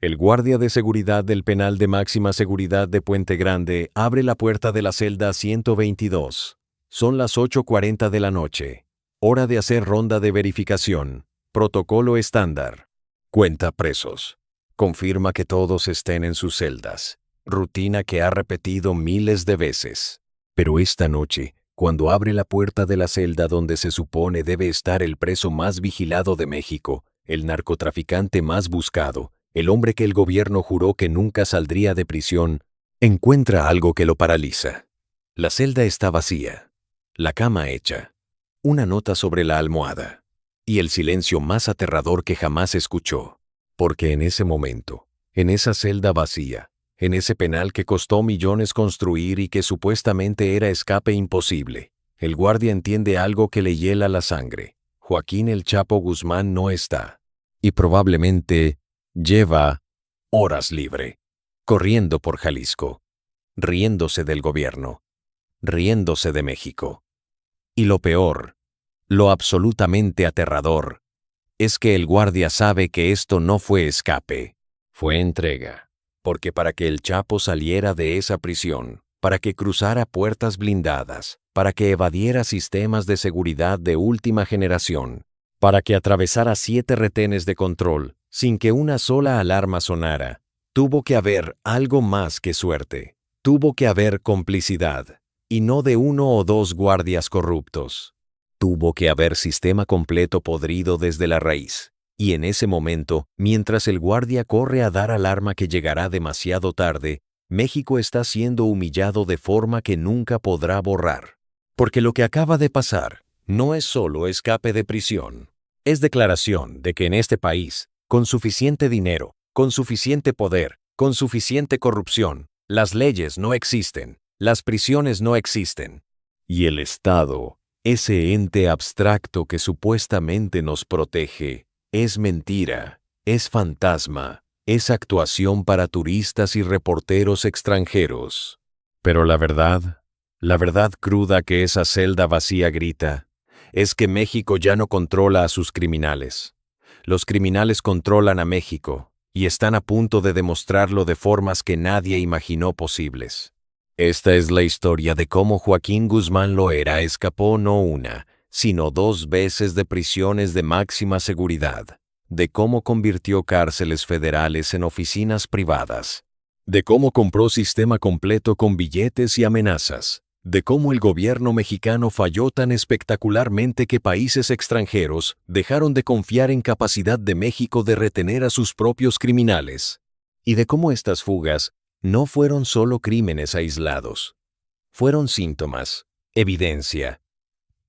El guardia de seguridad del penal de máxima seguridad de Puente Grande abre la puerta de la celda 122. Son las 8:40 de la noche. Hora de hacer ronda de verificación. Protocolo estándar. Cuenta presos. Confirma que todos estén en sus celdas. Rutina que ha repetido miles de veces. Pero esta noche, cuando abre la puerta de la celda donde se supone debe estar el preso más vigilado de México, el narcotraficante más buscado, el hombre que el gobierno juró que nunca saldría de prisión, encuentra algo que lo paraliza. La celda está vacía, la cama hecha, una nota sobre la almohada, y el silencio más aterrador que jamás escuchó, porque en ese momento, en esa celda vacía, en ese penal que costó millones construir y que supuestamente era escape imposible, el guardia entiende algo que le hiela la sangre. Joaquín El Chapo Guzmán no está, y probablemente lleva horas libre, corriendo por Jalisco, riéndose del gobierno, riéndose de México. Y lo peor, lo absolutamente aterrador, es que el guardia sabe que esto no fue escape, fue entrega. Porque para que el Chapo saliera de esa prisión, para que cruzara puertas blindadas, para que evadiera sistemas de seguridad de última generación, para que atravesara 7 retenes de control, sin que una sola alarma sonara, tuvo que haber algo más que suerte, tuvo que haber complicidad, y no de 1 o 2 guardias corruptos. Tuvo que haber sistema completo podrido desde la raíz. Y en ese momento, mientras el guardia corre a dar alarma que llegará demasiado tarde, México está siendo humillado de forma que nunca podrá borrar. Porque lo que acaba de pasar no es solo escape de prisión, es declaración de que en este país, con suficiente dinero, con suficiente poder, con suficiente corrupción, las leyes no existen, las prisiones no existen. Y el Estado, ese ente abstracto que supuestamente nos protege, es mentira, es fantasma, es actuación para turistas y reporteros extranjeros. Pero la verdad cruda que esa celda vacía grita, es que México ya no controla a sus criminales. Los criminales controlan a México, y están a punto de demostrarlo de formas que nadie imaginó posibles. Esta es la historia de cómo Joaquín Guzmán Loera escapó no una, sino 2 veces de prisiones de máxima seguridad, de cómo convirtió cárceles federales en oficinas privadas, de cómo compró sistema completo con billetes y amenazas, de cómo el gobierno mexicano falló tan espectacularmente que países extranjeros dejaron de confiar en capacidad de México de retener a sus propios criminales, y de cómo estas fugas no fueron solo crímenes aislados, fueron síntomas, evidencia,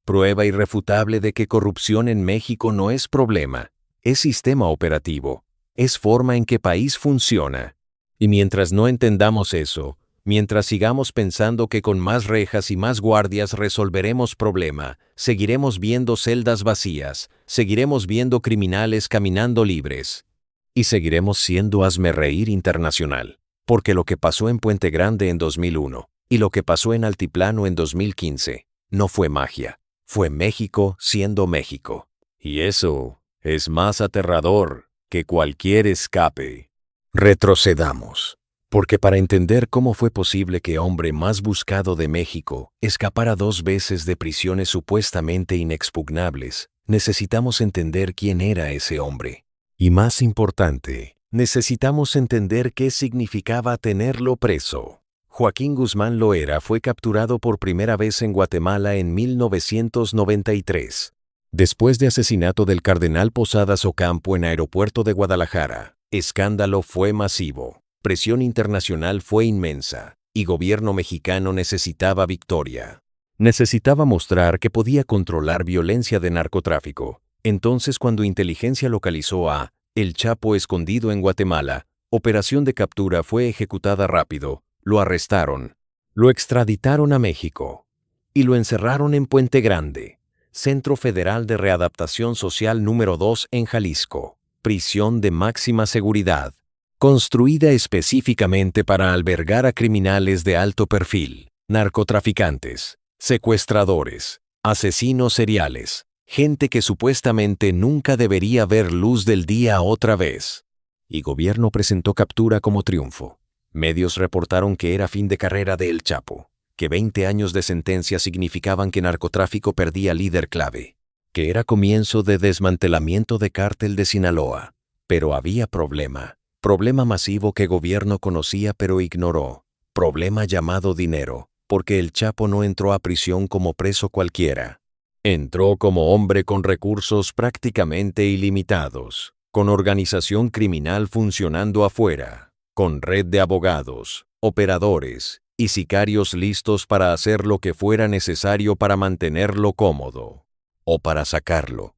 prueba irrefutable de que corrupción en México no es problema, es sistema operativo, es forma en que país funciona. Y mientras no entendamos eso, mientras sigamos pensando que con más rejas y más guardias resolveremos problema, seguiremos viendo celdas vacías, seguiremos viendo criminales caminando libres. Y seguiremos siendo hazmerreír internacional, porque lo que pasó en Puente Grande en 2001 y lo que pasó en Altiplano en 2015 no fue magia. Fue México siendo México. Y eso es más aterrador que cualquier escape. Retrocedamos, porque para entender cómo fue posible que hombre más buscado de México escapara 2 veces de prisiones supuestamente inexpugnables, necesitamos entender quién era ese hombre. Y más importante, necesitamos entender qué significaba tenerlo preso. Joaquín Guzmán Loera fue capturado por primera vez en Guatemala en 1993. Después de asesinato del cardenal Posadas Ocampo en aeropuerto de Guadalajara, escándalo fue masivo, presión internacional fue inmensa, y gobierno mexicano necesitaba victoria. Necesitaba mostrar que podía controlar violencia de narcotráfico. Entonces, cuando inteligencia localizó a El Chapo escondido en Guatemala, operación de captura fue ejecutada rápido. Lo arrestaron, lo extraditaron a México y lo encerraron en Puente Grande, Centro Federal de Readaptación Social número 2 en Jalisco, prisión de máxima seguridad, construida específicamente para albergar a criminales de alto perfil, narcotraficantes, secuestradores, asesinos seriales, gente que supuestamente nunca debería ver luz del día otra vez. y gobierno presentó captura como triunfo. Medios reportaron que era fin de carrera de El Chapo, que 20 años de sentencia significaban que narcotráfico perdía líder clave, que era comienzo de desmantelamiento de cártel de Sinaloa. Pero había problema masivo que gobierno conocía pero ignoró, problema llamado dinero, porque El Chapo no entró a prisión como preso cualquiera. Entró como hombre con recursos prácticamente ilimitados, con organización criminal funcionando afuera, con red de abogados, operadores y sicarios listos para hacer lo que fuera necesario para mantenerlo cómodo o para sacarlo.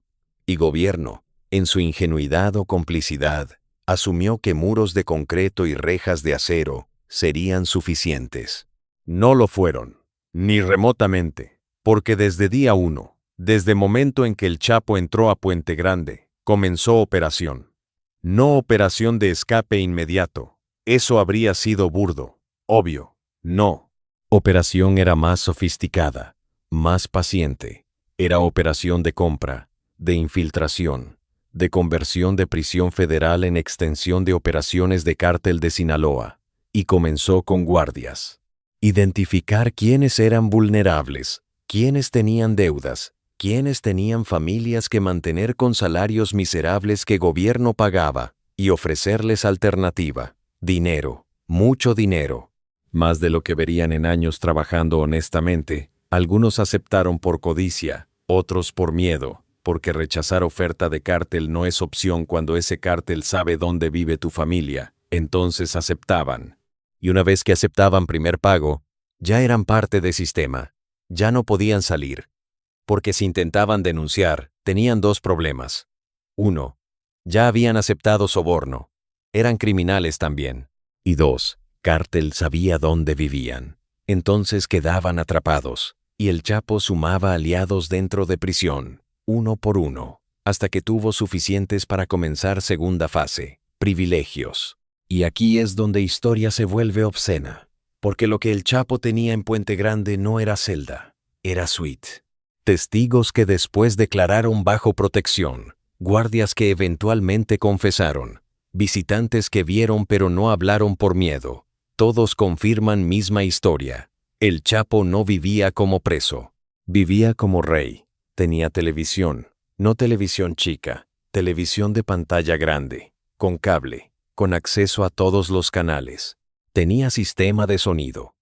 Y gobierno, en su ingenuidad o complicidad, asumió que muros de concreto y rejas de acero serían suficientes. No lo fueron, ni remotamente, porque desde día 1, desde momento en que El Chapo entró a Puente Grande, comenzó operación. No operación de escape inmediato, eso habría sido burdo, obvio, no. Operación era más sofisticada, más paciente, era operación de compra, de infiltración, de conversión de prisión federal en extensión de operaciones de cártel de Sinaloa, y comenzó con guardias. Identificar quiénes eran vulnerables, quiénes tenían deudas, quiénes tenían familias que mantener con salarios miserables que gobierno pagaba, y ofrecerles alternativa, dinero, mucho dinero. Más de lo que verían en años trabajando honestamente, algunos aceptaron por codicia, otros por miedo, porque rechazar oferta de cártel no es opción cuando ese cártel sabe dónde vive tu familia, entonces aceptaban. Y una vez que aceptaban primer pago, ya eran parte del sistema, ya no podían salir. Porque si intentaban denunciar, tenían dos problemas. 1. Ya habían aceptado soborno, eran criminales también. Y 2. Cártel sabía dónde vivían. Entonces quedaban atrapados, y El Chapo sumaba aliados dentro de prisión, uno por uno, hasta que tuvo suficientes para comenzar segunda fase, privilegios. Y aquí es donde historia se vuelve obscena, porque lo que El Chapo tenía en Puente Grande no era celda, era suite. Testigos que después declararon bajo protección, guardias que eventualmente confesaron, visitantes que vieron pero no hablaron por miedo. Todos confirman misma historia. El Chapo no vivía como preso, vivía como rey. Tenía televisión, no televisión chica, televisión de pantalla grande, con cable, con acceso a todos los canales. Tenía sistema de sonido,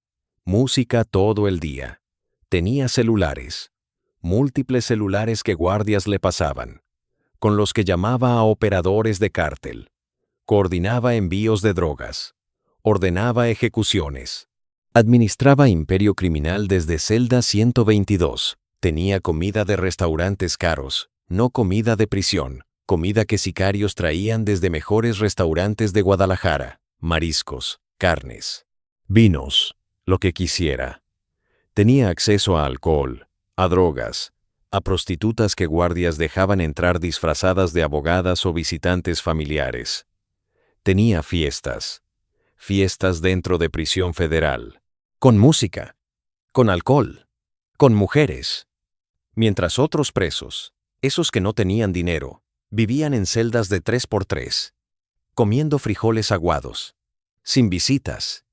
música todo el día. Tenía celulares, múltiples celulares que guardias le pasaban, con los que llamaba a operadores de cártel, coordinaba envíos de drogas, ordenaba ejecuciones, administraba imperio criminal desde celda 122, tenía comida de restaurantes caros, no comida de prisión, comida que sicarios traían desde mejores restaurantes de Guadalajara, mariscos, carnes, vinos, lo que quisiera. Tenía acceso a alcohol, a drogas, a prostitutas que guardias dejaban entrar disfrazadas de abogadas o visitantes familiares. Tenía fiestas dentro de prisión federal, con música, con alcohol, con mujeres. Mientras otros presos, esos que no tenían dinero, vivían en celdas de 3x3, comiendo frijoles aguados, sin visitas,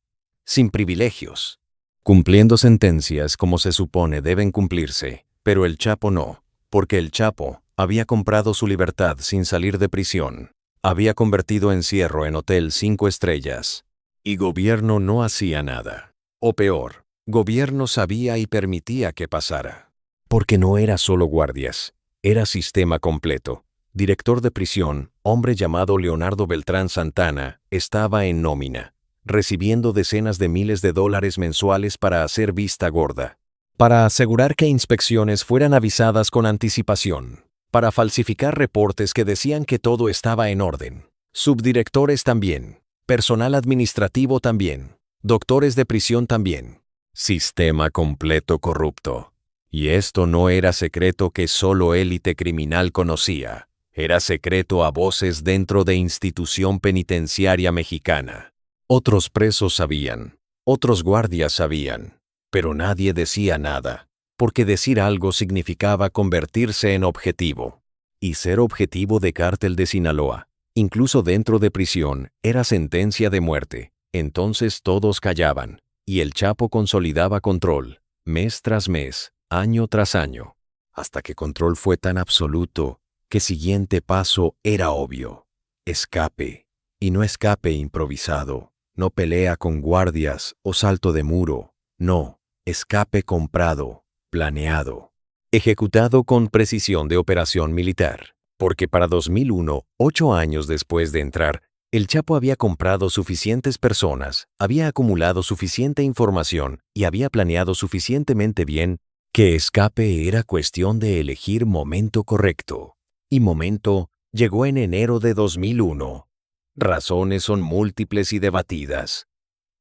sin privilegios, cumpliendo sentencias como se supone deben cumplirse, pero El Chapo no, porque El Chapo había comprado su libertad sin salir de prisión, había convertido encierro en hotel 5 estrellas, y gobierno no hacía nada. O peor, gobierno sabía y permitía que pasara. Porque no era solo guardias, era sistema completo. Director de prisión, hombre llamado Leonardo Beltrán Santana, estaba en nómina, recibiendo decenas de miles de dólares mensuales para hacer vista gorda, para asegurar que inspecciones fueran avisadas con anticipación, para falsificar reportes que decían que todo estaba en orden. Subdirectores también, personal administrativo también, doctores de prisión también. Sistema completo corrupto. Y esto no era secreto que solo élite criminal conocía. Era secreto a voces dentro de institución penitenciaria mexicana. Otros presos sabían, otros guardias sabían, pero nadie decía nada, porque decir algo significaba convertirse en objetivo. Y ser objetivo de cártel de Sinaloa Incluso dentro de prisión, era sentencia de muerte. Entonces todos callaban, y el Chapo consolidaba control, mes tras mes, año tras año, hasta que control fue tan absoluto que siguiente paso era obvio. Escape. Y no escape improvisado, no pelea con guardias o salto de muro, no, escape comprado, planeado, ejecutado con precisión de operación militar. Porque para 2001, 8 años después de entrar, el Chapo había comprado suficientes personas, había acumulado suficiente información y había planeado suficientemente bien que escape era cuestión de elegir momento correcto. Y momento llegó en enero de 2001. Razones son múltiples y debatidas.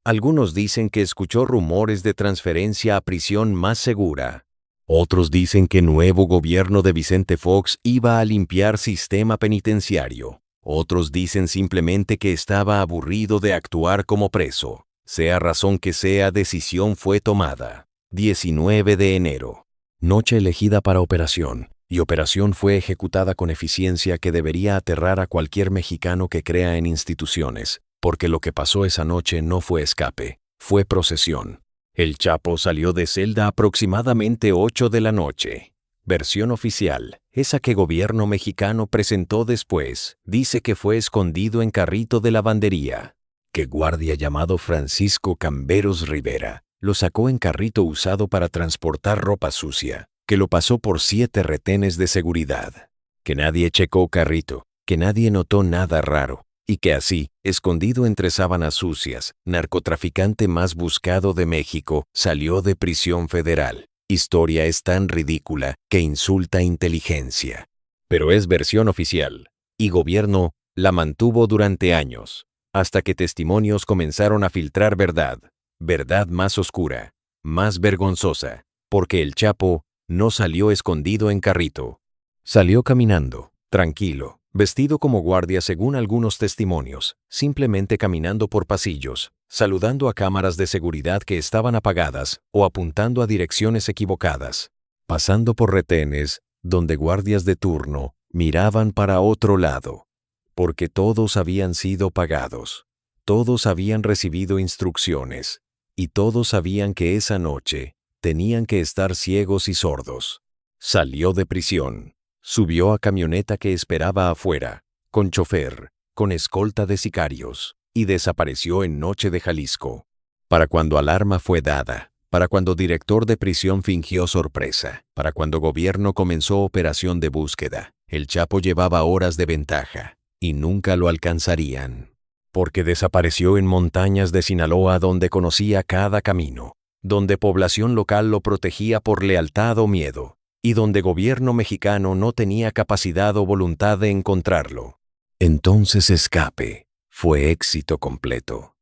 Algunos dicen que escuchó rumores de transferencia a prisión más segura. Otros dicen que nuevo gobierno de Vicente Fox iba a limpiar sistema penitenciario. Otros dicen simplemente que estaba aburrido de actuar como preso. Sea razón que sea, decisión fue tomada. 19 de enero. Noche elegida para operación. Y operación fue ejecutada con eficiencia que debería aterrar a cualquier mexicano que crea en instituciones, porque lo que pasó esa noche no fue escape, fue procesión. El Chapo salió de celda aproximadamente 8 de la noche. Versión oficial, esa que gobierno mexicano presentó después, dice que fue escondido en carrito de lavandería, que guardia llamado Francisco Camberos Rivera lo sacó en carrito usado para transportar ropa sucia, que lo pasó por 7 retenes de seguridad, que nadie checó carrito, que nadie notó nada raro, y que así, escondido entre sábanas sucias, narcotraficante más buscado de México, salió de prisión federal. Historia es tan ridícula que insulta inteligencia. Pero es versión oficial, y gobierno la mantuvo durante años, hasta que testimonios comenzaron a filtrar verdad más oscura, más vergonzosa, porque el Chapo no salió escondido en carrito. Salió caminando, tranquilo, vestido como guardia según algunos testimonios, simplemente caminando por pasillos, saludando a cámaras de seguridad que estaban apagadas o apuntando a direcciones equivocadas, pasando por retenes donde guardias de turno miraban para otro lado, porque todos habían sido pagados, todos habían recibido instrucciones, y todos sabían que esa noche tenían que estar ciegos y sordos. Salió de prisión, subió a camioneta que esperaba afuera, con chofer, con escolta de sicarios, y desapareció en Noche de Jalisco. Para cuando alarma fue dada, para cuando director de prisión fingió sorpresa, para cuando gobierno comenzó operación de búsqueda, el Chapo llevaba horas de ventaja, y nunca lo alcanzarían. Porque desapareció en montañas de Sinaloa donde conocía cada camino, donde población local lo protegía por lealtad o miedo, y donde gobierno mexicano no tenía capacidad o voluntad de encontrarlo. Entonces escape fue éxito completo.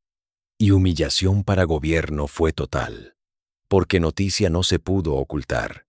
Y humillación para gobierno fue total. Porque noticia no se pudo ocultar.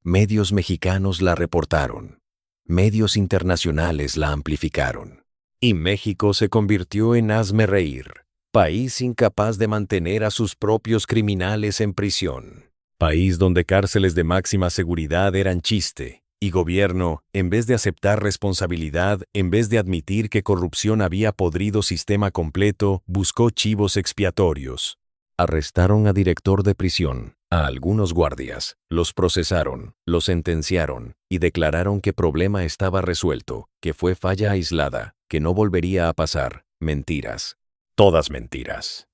Medios mexicanos la reportaron. Medios internacionales la amplificaron. Y México se convirtió en hazmerreír, país incapaz de mantener a sus propios criminales en prisión, país donde cárceles de máxima seguridad eran chiste, y gobierno, en vez de aceptar responsabilidad, en vez de admitir que corrupción había podrido sistema completo, buscó chivos expiatorios. Arrestaron a director de prisión, a algunos guardias, los procesaron, los sentenciaron, y declararon que problema estaba resuelto, que fue falla aislada, que no volvería a pasar. Mentiras. Todas mentiras.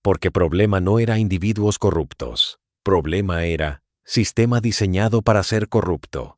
Porque problema no era individuos corruptos. Problema era sistema diseñado para ser corrupto.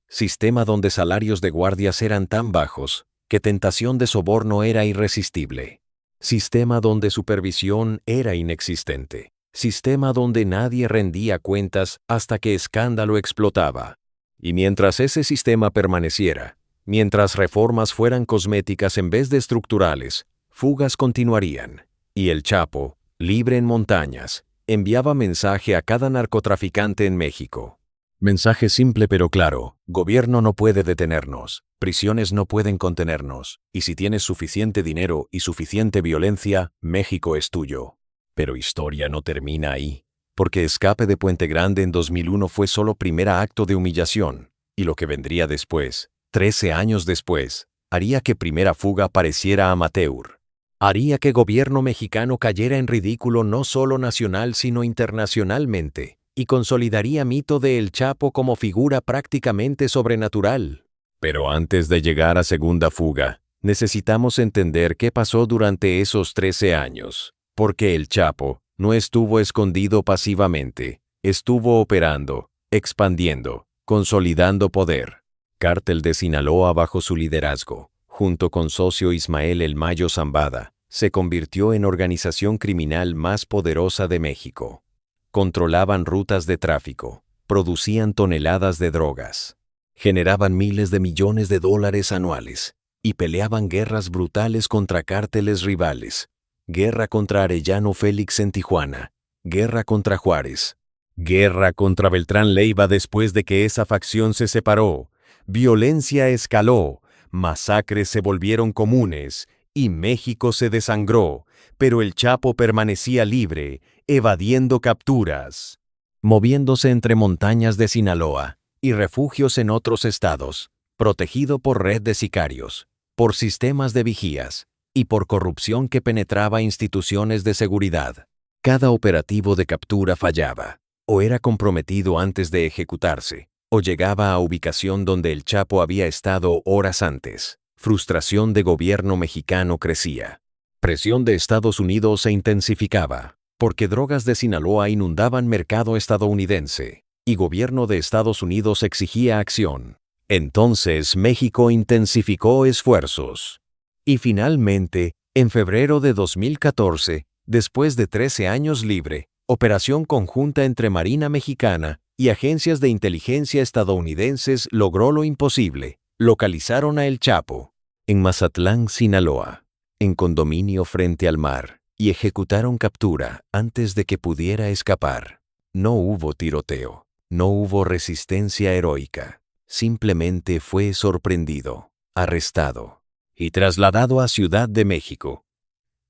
Sistema donde salarios de guardias eran tan bajos que tentación de soborno era irresistible. Sistema donde supervisión era inexistente. Sistema donde nadie rendía cuentas hasta que escándalo explotaba. Y mientras ese sistema permaneciera, mientras reformas fueran cosméticas en vez de estructurales, fugas continuarían. Y el Chapo, libre en montañas, enviaba mensaje a cada narcotraficante en México. Mensaje simple pero claro: gobierno no puede detenernos, prisiones no pueden contenernos, y si tienes suficiente dinero y suficiente violencia, México es tuyo. Pero historia no termina ahí, porque escape de Puente Grande en 2001 fue solo primer acto de humillación, y lo que vendría después, 13 años después, haría que Primera Fuga pareciera amateur. Haría que gobierno mexicano cayera en ridículo no solo nacional sino internacionalmente, y consolidaría mito de El Chapo como figura prácticamente sobrenatural. Pero antes de llegar a Segunda Fuga, necesitamos entender qué pasó durante esos 13 años, porque El Chapo no estuvo escondido pasivamente, estuvo operando, expandiendo, consolidando poder. Cártel de Sinaloa bajo su liderazgo, junto con socio Ismael El Mayo Zambada, se convirtió en organización criminal más poderosa de México. Controlaban rutas de tráfico, producían toneladas de drogas, generaban miles de millones de dólares anuales y peleaban guerras brutales contra cárteles rivales. Guerra contra Arellano Félix en Tijuana, guerra contra Juárez, guerra contra Beltrán Leiva después de que esa facción se separó. Violencia escaló, masacres se volvieron comunes y México se desangró, pero el Chapo permanecía libre, evadiendo capturas, moviéndose entre montañas de Sinaloa y refugios en otros estados, protegido por red de sicarios, por sistemas de vigías y por corrupción que penetraba instituciones de seguridad. Cada operativo de captura fallaba, o era comprometido antes de ejecutarse, o llegaba a ubicación donde el Chapo había estado horas antes. Frustración de gobierno mexicano crecía. Presión de Estados Unidos se intensificaba, porque drogas de Sinaloa inundaban mercado estadounidense, y gobierno de Estados Unidos exigía acción. Entonces México intensificó esfuerzos. Y finalmente, en febrero de 2014, después de 13 años libre, operación conjunta entre Marina Mexicana y agencias de inteligencia estadounidenses logró lo imposible. Localizaron a El Chapo en Mazatlán, Sinaloa, en condominio frente al mar, y ejecutaron captura antes de que pudiera escapar. No hubo tiroteo, no hubo resistencia heroica. Simplemente fue sorprendido, arrestado y trasladado a Ciudad de México.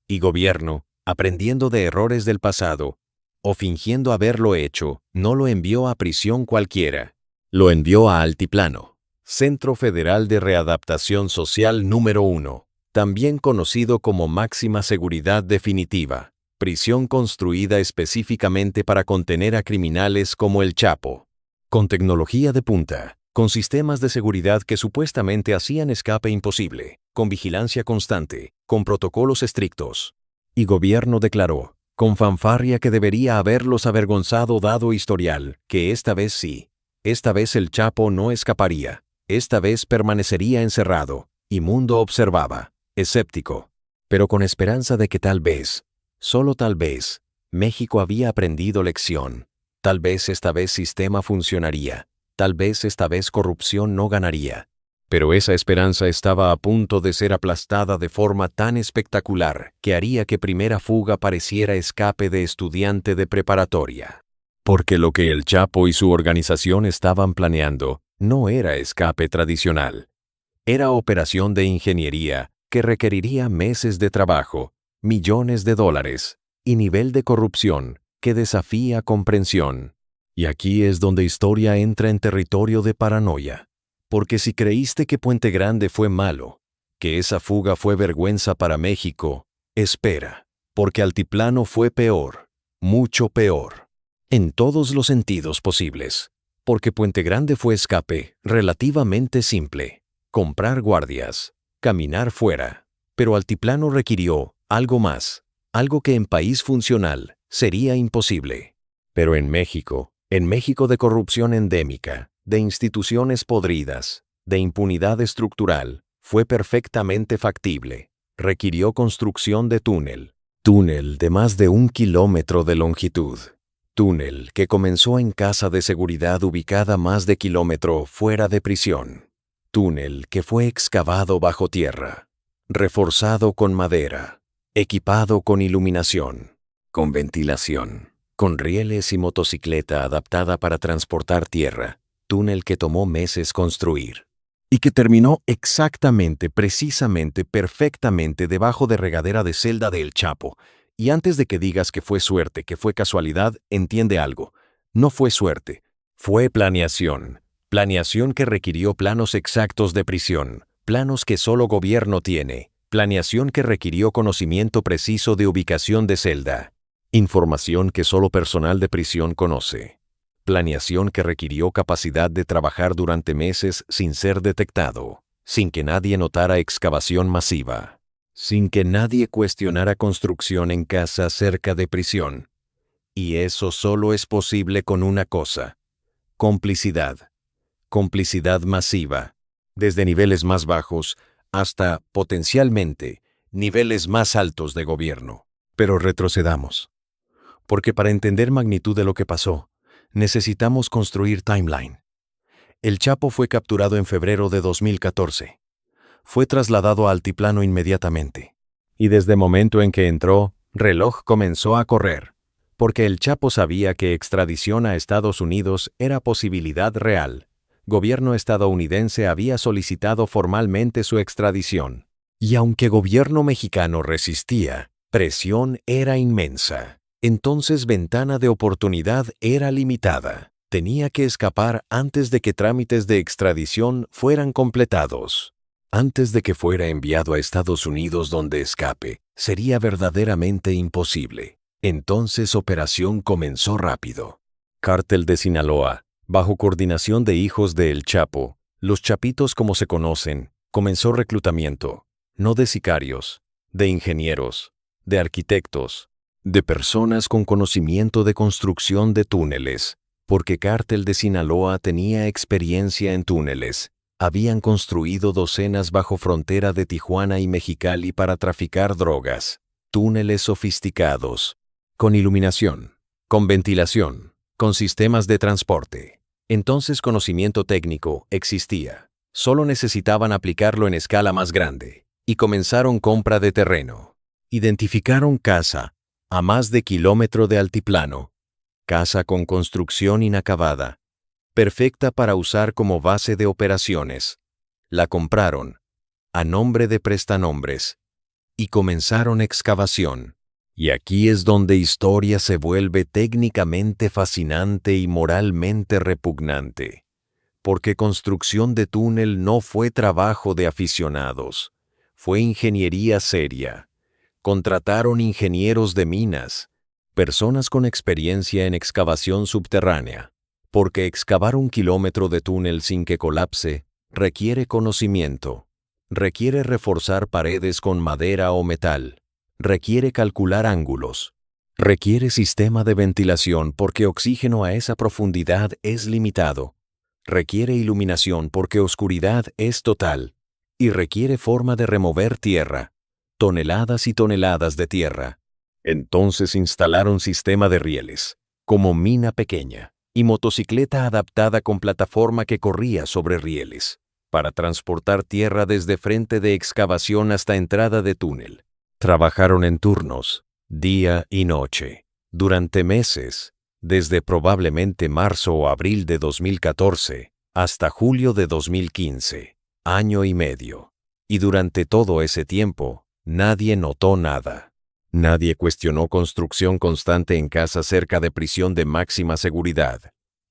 Y gobierno, aprendiendo de errores del pasado, o fingiendo haberlo hecho, no lo envió a prisión cualquiera. Lo envió a Altiplano, Centro Federal de Readaptación Social número 1, también conocido como Máxima Seguridad Definitiva, prisión construida específicamente para contener a criminales como El Chapo. Con tecnología de punta, con sistemas de seguridad que supuestamente hacían escape imposible, con vigilancia constante, con protocolos estrictos. Y gobierno declaró, con fanfarria que debería haberlos avergonzado dado historial, que esta vez sí, esta vez el Chapo no escaparía, esta vez permanecería encerrado, y mundo observaba, escéptico, pero con esperanza de que tal vez, solo tal vez, México había aprendido lección, tal vez esta vez sistema funcionaría, tal vez esta vez corrupción no ganaría. Pero esa esperanza estaba a punto de ser aplastada de forma tan espectacular que haría que Primera Fuga pareciera escape de estudiante de preparatoria. Porque lo que el Chapo y su organización estaban planeando no era escape tradicional. Era operación de ingeniería que requeriría meses de trabajo, millones de dólares y nivel de corrupción que desafía comprensión. Y aquí es donde historia entra en territorio de paranoia. Porque si creíste que Puente Grande fue malo, que esa fuga fue vergüenza para México, espera, porque Altiplano fue peor, mucho peor, en todos los sentidos posibles. Porque Puente Grande fue escape relativamente simple, comprar guardias, caminar fuera, pero Altiplano requirió algo más, algo que en país funcional sería imposible. Pero en México de corrupción endémica, de instituciones podridas, de impunidad estructural, fue perfectamente factible. Requirió construcción de túnel de más de 1 kilómetro de longitud. Túnel que comenzó en casa de seguridad ubicada más de kilómetro fuera de prisión. Túnel que fue excavado bajo tierra, reforzado con madera, equipado con iluminación, con ventilación, con rieles y motocicleta adaptada para transportar tierra. Túnel que tomó meses construir y que terminó exactamente, precisamente, perfectamente debajo de regadera de celda de El Chapo. Y antes de que digas que fue suerte, que fue casualidad, entiende algo. No fue suerte, fue planeación. Planeación que requirió planos exactos de prisión, Planos que solo gobierno tiene. Planeación que requirió conocimiento preciso de ubicación de celda. Información que solo personal de prisión conoce. Planeación que requirió capacidad de trabajar durante meses sin ser detectado, sin que nadie notara excavación masiva, sin que nadie cuestionara construcción en casa cerca de prisión. Y eso solo es posible con una cosa: complicidad. Complicidad masiva, desde niveles más bajos hasta, potencialmente, niveles más altos de gobierno. Pero retrocedamos, porque para entender magnitud de lo que pasó, necesitamos construir timeline. El Chapo fue capturado en febrero de 2014. Fue trasladado a Altiplano inmediatamente. Y desde el momento en que entró, reloj comenzó a correr, porque el Chapo sabía que extradición a Estados Unidos era posibilidad real. Gobierno estadounidense había solicitado formalmente su extradición. Y aunque gobierno mexicano resistía, presión era inmensa. Entonces ventana de oportunidad era limitada. Tenía que escapar antes de que trámites de extradición fueran completados. Antes de que fuera enviado a Estados Unidos donde escape, sería verdaderamente imposible. Entonces operación comenzó rápido. Cártel de Sinaloa, bajo coordinación de hijos de El Chapo, los Chapitos como se conocen, comenzó reclutamiento, no de sicarios, de ingenieros, de arquitectos, de personas con conocimiento de construcción de túneles, porque Cártel de Sinaloa tenía experiencia en túneles. Habían construido docenas bajo frontera de Tijuana y Mexicali para traficar drogas, túneles sofisticados, con iluminación, con ventilación, con sistemas de transporte. Entonces conocimiento técnico existía. Solo necesitaban aplicarlo en escala más grande. Y comenzaron compra de terreno. Identificaron casa a más de kilómetro de altiplano. Casa con construcción inacabada, perfecta para usar como base de operaciones. La compraron, a nombre de prestanombres, y comenzaron excavación. Y aquí es donde historia se vuelve técnicamente fascinante y moralmente repugnante. Porque construcción de túnel no fue trabajo de aficionados, fue ingeniería seria. Contrataron ingenieros de minas, personas con experiencia en excavación subterránea. Porque excavar 1 kilómetro de túnel sin que colapse requiere conocimiento, requiere reforzar paredes con madera o metal, requiere calcular ángulos, requiere sistema de ventilación porque oxígeno a esa profundidad es limitado, requiere iluminación porque oscuridad es total, y requiere forma de remover tierra, toneladas y toneladas de tierra. Entonces instalaron sistema de rieles, como mina pequeña, y motocicleta adaptada con plataforma que corría sobre rieles, para transportar tierra desde frente de excavación hasta entrada de túnel. Trabajaron en turnos, día y noche, durante meses, desde probablemente marzo o abril de 2014 hasta julio de 2015, año y medio. Y durante todo ese tiempo, nadie notó nada. Nadie cuestionó construcción constante en casa cerca de prisión de máxima seguridad.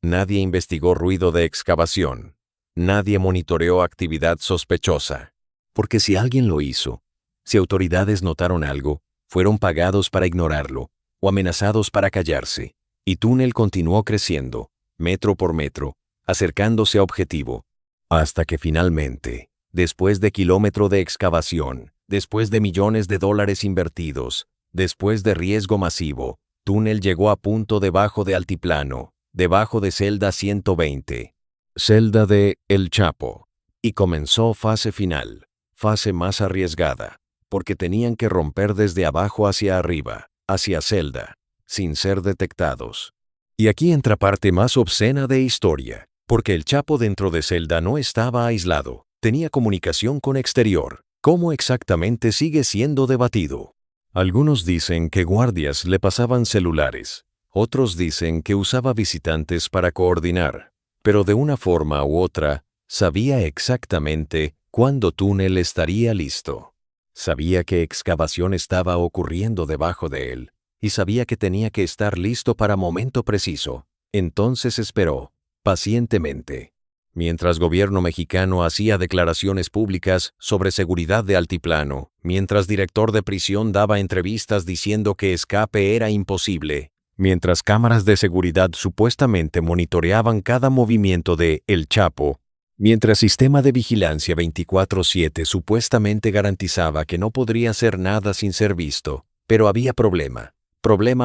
Nadie investigó ruido de excavación. Nadie monitoreó actividad sospechosa. Porque si alguien lo hizo, si autoridades notaron algo, fueron pagados para ignorarlo o amenazados para callarse. Y túnel continuó creciendo, metro por metro, acercándose a objetivo, hasta que finalmente, después de kilómetro de excavación, después de millones de dólares invertidos, después de riesgo masivo, túnel llegó a punto debajo de altiplano, debajo de celda 120, celda de El Chapo, y comenzó fase final, fase más arriesgada, porque tenían que romper desde abajo hacia arriba, hacia celda, sin ser detectados. Y aquí entra parte más obscena de historia, porque el Chapo dentro de celda no estaba aislado, tenía comunicación con exterior. ¿Cómo exactamente sigue siendo debatido? Algunos dicen que guardias le pasaban celulares, otros dicen que usaba visitantes para coordinar, pero de una forma u otra, sabía exactamente cuándo túnel estaría listo. Sabía que excavación estaba ocurriendo debajo de él, y sabía que tenía que estar listo para momento preciso. Entonces esperó, pacientemente. Mientras gobierno mexicano hacía declaraciones públicas sobre seguridad de altiplano, mientras director de prisión daba entrevistas diciendo que escape era imposible, mientras cámaras de seguridad supuestamente monitoreaban cada movimiento de El Chapo, mientras sistema de vigilancia 24/7 supuestamente garantizaba que no podría hacer nada sin ser visto, pero había problema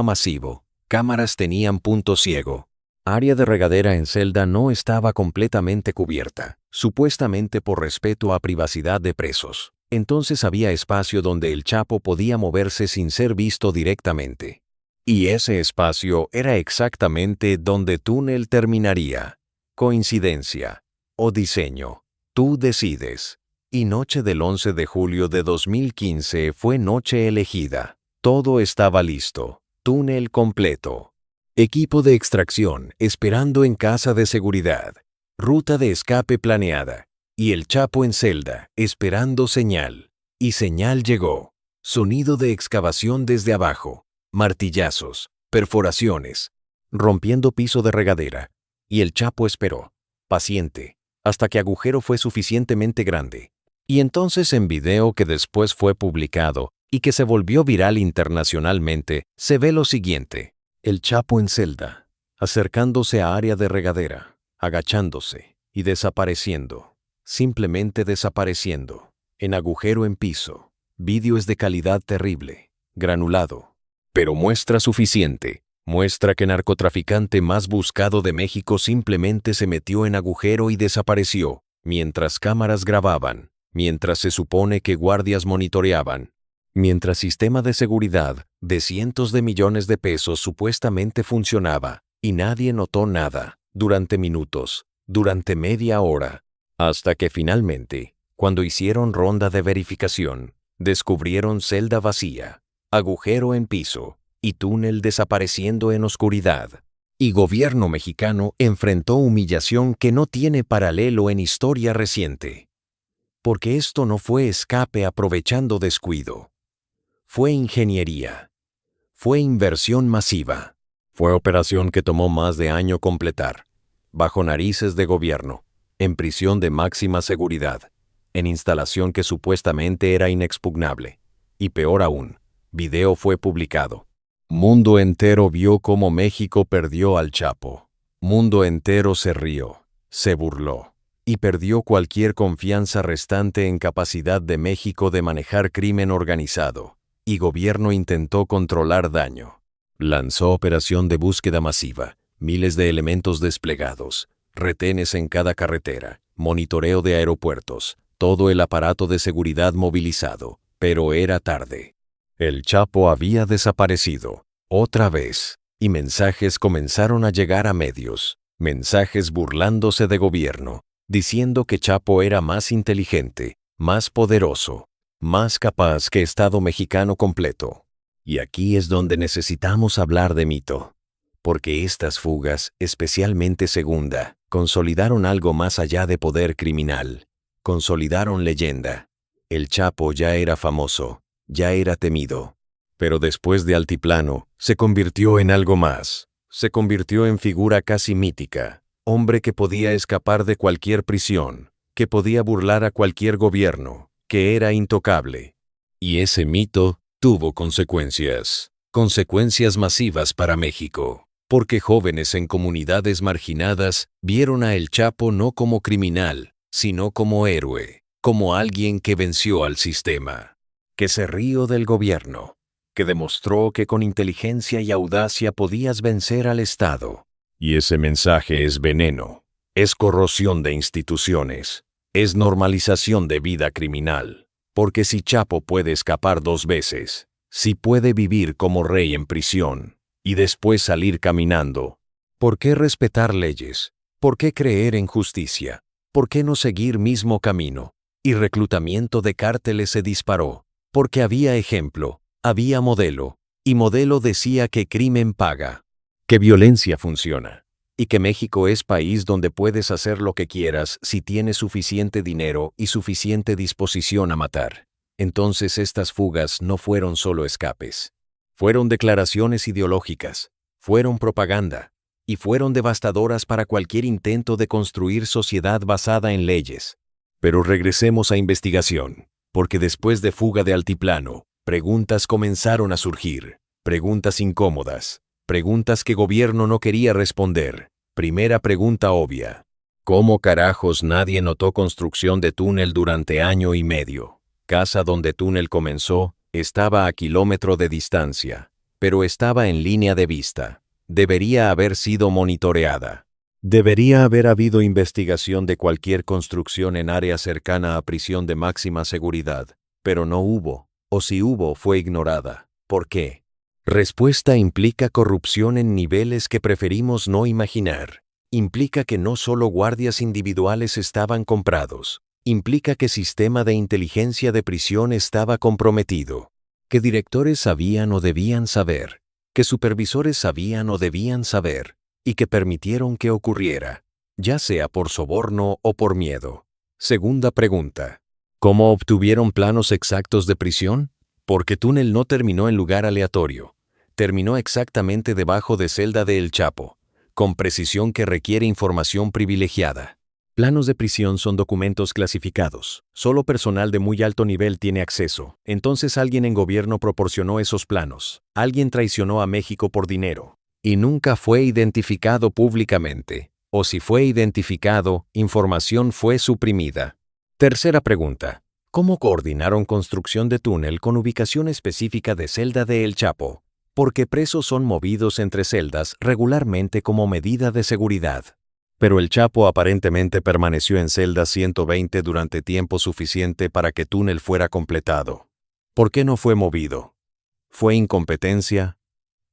masivo, cámaras tenían punto ciego. Área de regadera en celda no estaba completamente cubierta, supuestamente por respeto a privacidad de presos. Entonces había espacio donde el Chapo podía moverse sin ser visto directamente. Y ese espacio era exactamente donde túnel terminaría. Coincidencia o diseño. Tú decides. Y noche del 11 de julio de 2015 fue noche elegida. Todo estaba listo. Túnel completo. Equipo de extracción esperando en casa de seguridad. Ruta de escape planeada. Y el Chapo en celda, esperando señal. Y señal llegó. Sonido de excavación desde abajo. Martillazos, perforaciones. Rompiendo piso de regadera. Y el Chapo esperó, paciente, hasta que agujero fue suficientemente grande. Y entonces en video que después fue publicado y que se volvió viral internacionalmente, se ve lo siguiente. El Chapo en celda, acercándose a área de regadera, agachándose y desapareciendo, simplemente desapareciendo, en agujero en piso. Vídeo es de calidad terrible, granulado, pero muestra suficiente, muestra que narcotraficante más buscado de México simplemente se metió en agujero y desapareció, mientras cámaras grababan, mientras se supone que guardias monitoreaban. Mientras sistema de seguridad de cientos de millones de pesos supuestamente funcionaba, y nadie notó nada, durante minutos, durante media hora, hasta que finalmente, cuando hicieron ronda de verificación, descubrieron celda vacía, agujero en piso, y túnel desapareciendo en oscuridad. Y gobierno mexicano enfrentó humillación que no tiene paralelo en historia reciente. Porque esto no fue escape aprovechando descuido. Fue ingeniería. Fue inversión masiva. Fue operación que tomó más de año completar. Bajo narices de gobierno. En prisión de máxima seguridad. En instalación que supuestamente era inexpugnable. Y peor aún, video fue publicado. Mundo entero vio cómo México perdió al Chapo. Mundo entero se rió, se burló. Y perdió cualquier confianza restante en capacidad de México de manejar crimen organizado. Y gobierno intentó controlar daño. Lanzó operación de búsqueda masiva, miles de elementos desplegados, retenes en cada carretera, monitoreo de aeropuertos, todo el aparato de seguridad movilizado, pero era tarde. El Chapo había desaparecido, otra vez, y mensajes comenzaron a llegar a medios, mensajes burlándose de gobierno, diciendo que Chapo era más inteligente, más poderoso, más capaz que Estado mexicano completo. Y aquí es donde necesitamos hablar de mito. Porque estas fugas, especialmente segunda, consolidaron algo más allá de poder criminal. Consolidaron leyenda. El Chapo ya era famoso, ya era temido. Pero después de Altiplano, se convirtió en algo más. Se convirtió en figura casi mítica. Hombre que podía escapar de cualquier prisión, que podía burlar a cualquier gobierno, que era intocable. Y ese mito tuvo consecuencias. Consecuencias masivas para México. Porque jóvenes en comunidades marginadas vieron a El Chapo no como criminal, sino como héroe, como alguien que venció al sistema, que se rió del gobierno, que demostró que con inteligencia y audacia podías vencer al Estado. Y ese mensaje es veneno, es corrosión de instituciones, es normalización de vida criminal. Porque si Chapo puede escapar 2 veces, si puede vivir como rey en prisión, y después salir caminando, ¿por qué respetar leyes? ¿Por qué creer en justicia? ¿Por qué no seguir mismo camino? Y reclutamiento de cárteles se disparó, porque había ejemplo, había modelo, y modelo decía que crimen paga, que violencia funciona, y que México es país donde puedes hacer lo que quieras si tienes suficiente dinero y suficiente disposición a matar. Entonces estas fugas no fueron solo escapes. Fueron declaraciones ideológicas, fueron propaganda, y fueron devastadoras para cualquier intento de construir sociedad basada en leyes. Pero regresemos a investigación, porque después de fuga de Altiplano, preguntas comenzaron a surgir, preguntas incómodas, preguntas que gobierno no quería responder. Primera pregunta obvia. ¿Cómo carajos nadie notó construcción de túnel durante año y medio? Casa donde túnel comenzó, estaba a kilómetro de distancia, pero estaba en línea de vista. Debería haber sido monitoreada. Debería haber habido investigación de cualquier construcción en área cercana a prisión de máxima seguridad, pero no hubo, o si hubo fue ignorada. ¿Por qué? Respuesta: implica corrupción en niveles que preferimos no imaginar. Implica que no solo guardias individuales estaban comprados. Implica que sistema de inteligencia de prisión estaba comprometido. Que directores sabían o debían saber. Que supervisores sabían o debían saber. Y que permitieron que ocurriera, ya sea por soborno o por miedo. Segunda pregunta. ¿Cómo obtuvieron planos exactos de prisión? Porque túnel no terminó en lugar aleatorio. Terminó exactamente debajo de celda de El Chapo, con precisión que requiere información privilegiada. Planos de prisión son documentos clasificados. Solo personal de muy alto nivel tiene acceso. Entonces alguien en gobierno proporcionó esos planos. Alguien traicionó a México por dinero. Y nunca fue identificado públicamente. O si fue identificado, información fue suprimida. Tercera pregunta. ¿Cómo coordinaron construcción de túnel con ubicación específica de celda de El Chapo? Porque presos son movidos entre celdas regularmente como medida de seguridad. Pero El Chapo aparentemente permaneció en celda 120 durante tiempo suficiente para que túnel fuera completado. ¿Por qué no fue movido? ¿Fue incompetencia?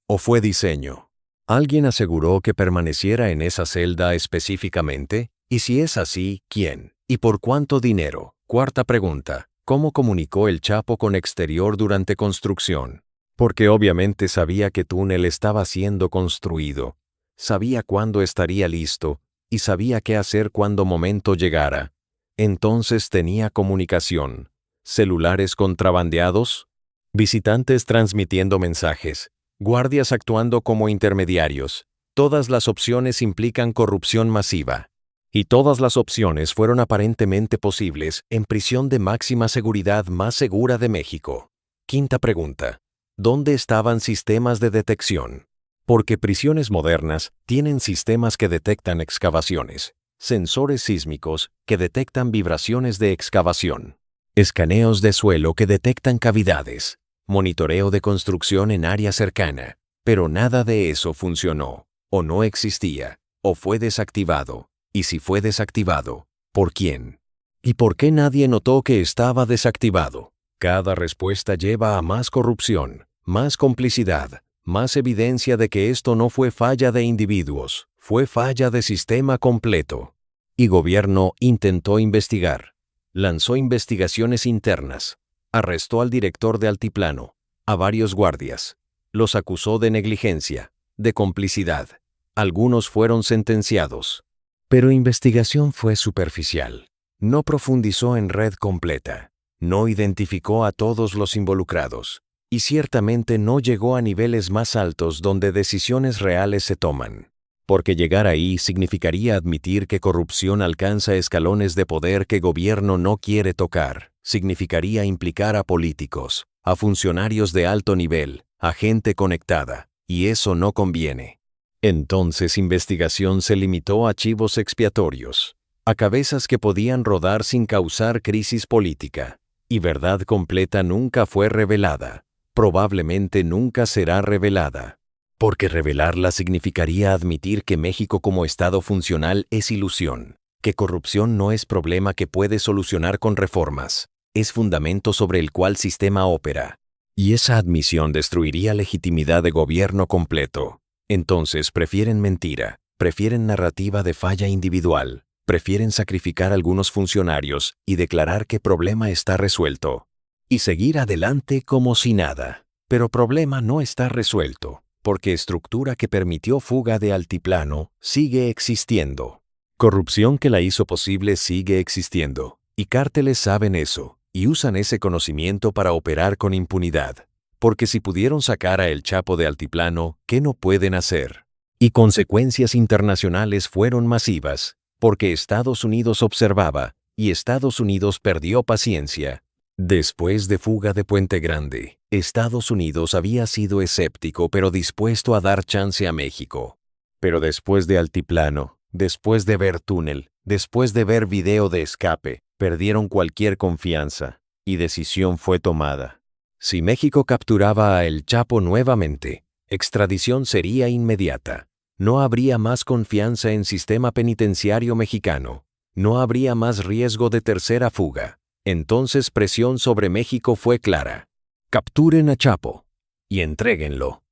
¿O fue diseño? ¿Alguien aseguró que permaneciera en esa celda específicamente? Y si es así, ¿quién? ¿Y por cuánto dinero? Cuarta pregunta. ¿Cómo comunicó El Chapo con exterior durante construcción? Porque obviamente sabía que túnel estaba siendo construido. Sabía cuándo estaría listo y sabía qué hacer cuando momento llegara. Entonces tenía comunicación. ¿Celulares contrabandeados? ¿Visitantes transmitiendo mensajes? ¿Guardias actuando como intermediarios? Todas las opciones implican corrupción masiva. Y todas las opciones fueron aparentemente posibles en prisión de máxima seguridad más segura de México. Quinta pregunta. ¿Dónde estaban sistemas de detección? Porque prisiones modernas tienen sistemas que detectan excavaciones, sensores sísmicos que detectan vibraciones de excavación, escaneos de suelo que detectan cavidades, monitoreo de construcción en área cercana, pero nada de eso funcionó, o no existía, o fue desactivado, y si fue desactivado, ¿por quién? ¿Y por qué nadie notó que estaba desactivado? Cada respuesta lleva a más corrupción, más complicidad, más evidencia de que esto no fue falla de individuos, fue falla de sistema completo. Y gobierno intentó investigar. Lanzó investigaciones internas. Arrestó al director de Altiplano, a varios guardias. Los acusó de negligencia, de complicidad. Algunos fueron sentenciados. Pero investigación fue superficial. No profundizó en red completa. No identificó a todos los involucrados, y ciertamente no llegó a niveles más altos donde decisiones reales se toman. Porque llegar ahí significaría admitir que corrupción alcanza escalones de poder que gobierno no quiere tocar. Significaría implicar a políticos, a funcionarios de alto nivel, a gente conectada, y eso no conviene. Entonces investigación se limitó a chivos expiatorios, a cabezas que podían rodar sin causar crisis política. Y verdad completa nunca fue revelada. Probablemente nunca será revelada. Porque revelarla significaría admitir que México como Estado funcional es ilusión, que corrupción no es problema que puede solucionar con reformas, es fundamento sobre el cual sistema opera. Y esa admisión destruiría legitimidad de gobierno completo. Entonces prefieren mentira, prefieren narrativa de falla individual. Prefieren sacrificar a algunos funcionarios y declarar que problema está resuelto. Y seguir adelante como si nada. Pero problema no está resuelto, porque estructura que permitió fuga de Altiplano sigue existiendo. Corrupción que la hizo posible sigue existiendo. Y cárteles saben eso, y usan ese conocimiento para operar con impunidad. Porque si pudieron sacar a El Chapo de Altiplano, ¿qué no pueden hacer? Y consecuencias internacionales fueron masivas, porque Estados Unidos observaba, y Estados Unidos perdió paciencia. Después de fuga de Puente Grande, Estados Unidos había sido escéptico pero dispuesto a dar chance a México. Pero después de Altiplano, después de ver túnel, después de ver video de escape, perdieron cualquier confianza, y decisión fue tomada. Si México capturaba a El Chapo nuevamente, extradición sería inmediata. No habría más confianza en sistema penitenciario mexicano. No habría más riesgo de tercera fuga. Entonces presión sobre México fue clara. Capturen a Chapo y entréguenlo.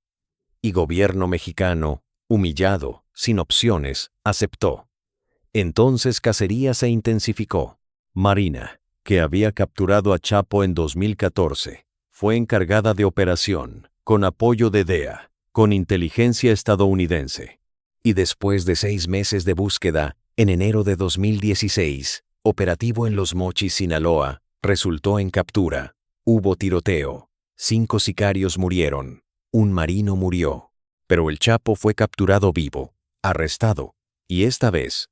Y gobierno mexicano, humillado, sin opciones, aceptó. Entonces cacería se intensificó. Marina, que había capturado a Chapo en 2014, fue encargada de operación, con apoyo de DEA, con inteligencia estadounidense. Y después de 6 meses de búsqueda, en enero de 2016, operativo en Los Mochis, Sinaloa, resultó en captura. Hubo tiroteo. 5 sicarios murieron. Un marino murió. Pero el Chapo fue capturado vivo, arrestado. Y esta vez,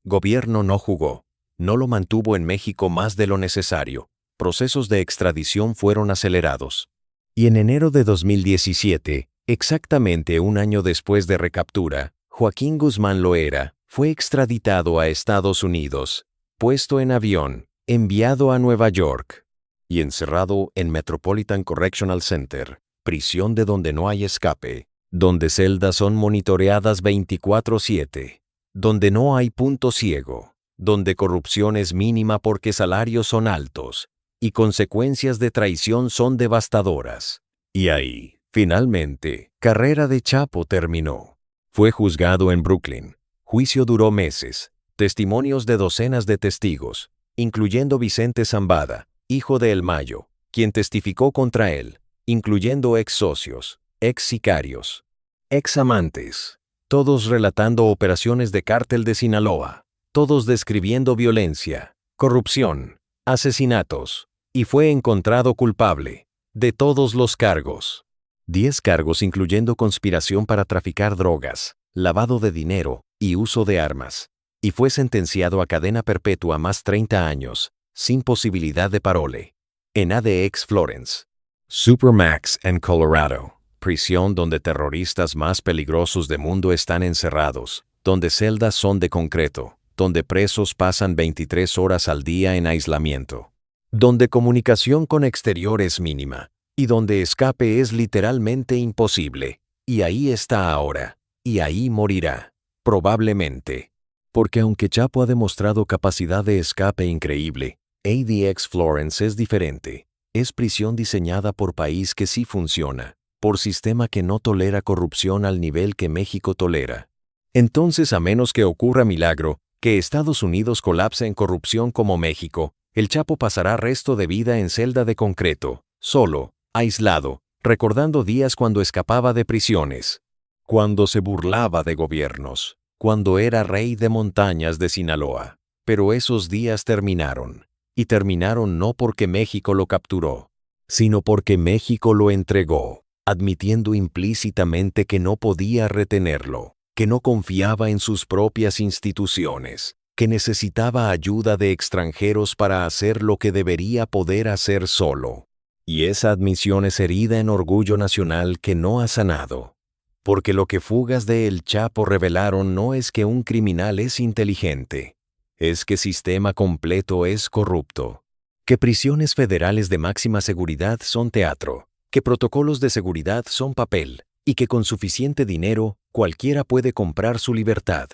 gobierno no jugó. No lo mantuvo en México más de lo necesario. Procesos de extradición fueron acelerados. Y en enero de 2017, exactamente un año después de recaptura, Joaquín Guzmán Loera fue extraditado a Estados Unidos, puesto en avión, enviado a Nueva York y encerrado en Metropolitan Correctional Center, prisión de donde no hay escape, donde celdas son monitoreadas 24/7, donde no hay punto ciego, donde corrupción es mínima porque salarios son altos y consecuencias de traición son devastadoras. Y ahí, finalmente, carrera de Chapo terminó. Fue juzgado en Brooklyn. Juicio duró meses. Testimonios de docenas de testigos, incluyendo Vicente Zambada, hijo de El Mayo, quien testificó contra él, incluyendo ex socios, ex sicarios, ex amantes, todos relatando operaciones de cártel de Sinaloa, todos describiendo violencia, corrupción, asesinatos, y fue encontrado culpable de todos los cargos. 10 cargos incluyendo conspiración para traficar drogas, lavado de dinero y uso de armas. Y fue sentenciado a cadena perpetua más 30 años, sin posibilidad de parole. En ADX Florence, Supermax en Colorado, prisión donde terroristas más peligrosos del mundo están encerrados, donde celdas son de concreto, donde presos pasan 23 horas al día en aislamiento, donde comunicación con exterior es mínima, y donde escape es literalmente imposible. Y ahí está ahora, y ahí morirá, probablemente. Porque aunque Chapo ha demostrado capacidad de escape increíble, ADX Florence es diferente. Es prisión diseñada por país que sí funciona, por sistema que no tolera corrupción al nivel que México tolera. Entonces, a menos que ocurra milagro, que Estados Unidos colapse en corrupción como México, el Chapo pasará resto de vida en celda de concreto, solo, aislado, recordando días cuando escapaba de prisiones, cuando se burlaba de gobiernos, cuando era rey de montañas de Sinaloa. Pero esos días terminaron, y terminaron no porque México lo capturó, sino porque México lo entregó, admitiendo implícitamente que no podía retenerlo, que no confiaba en sus propias instituciones, que necesitaba ayuda de extranjeros para hacer lo que debería poder hacer solo. Y esa admisión es herida en orgullo nacional que no ha sanado. Porque lo que fugas de El Chapo revelaron no es que un criminal es inteligente, es que sistema completo es corrupto, que prisiones federales de máxima seguridad son teatro, que protocolos de seguridad son papel, y que con suficiente dinero cualquiera puede comprar su libertad.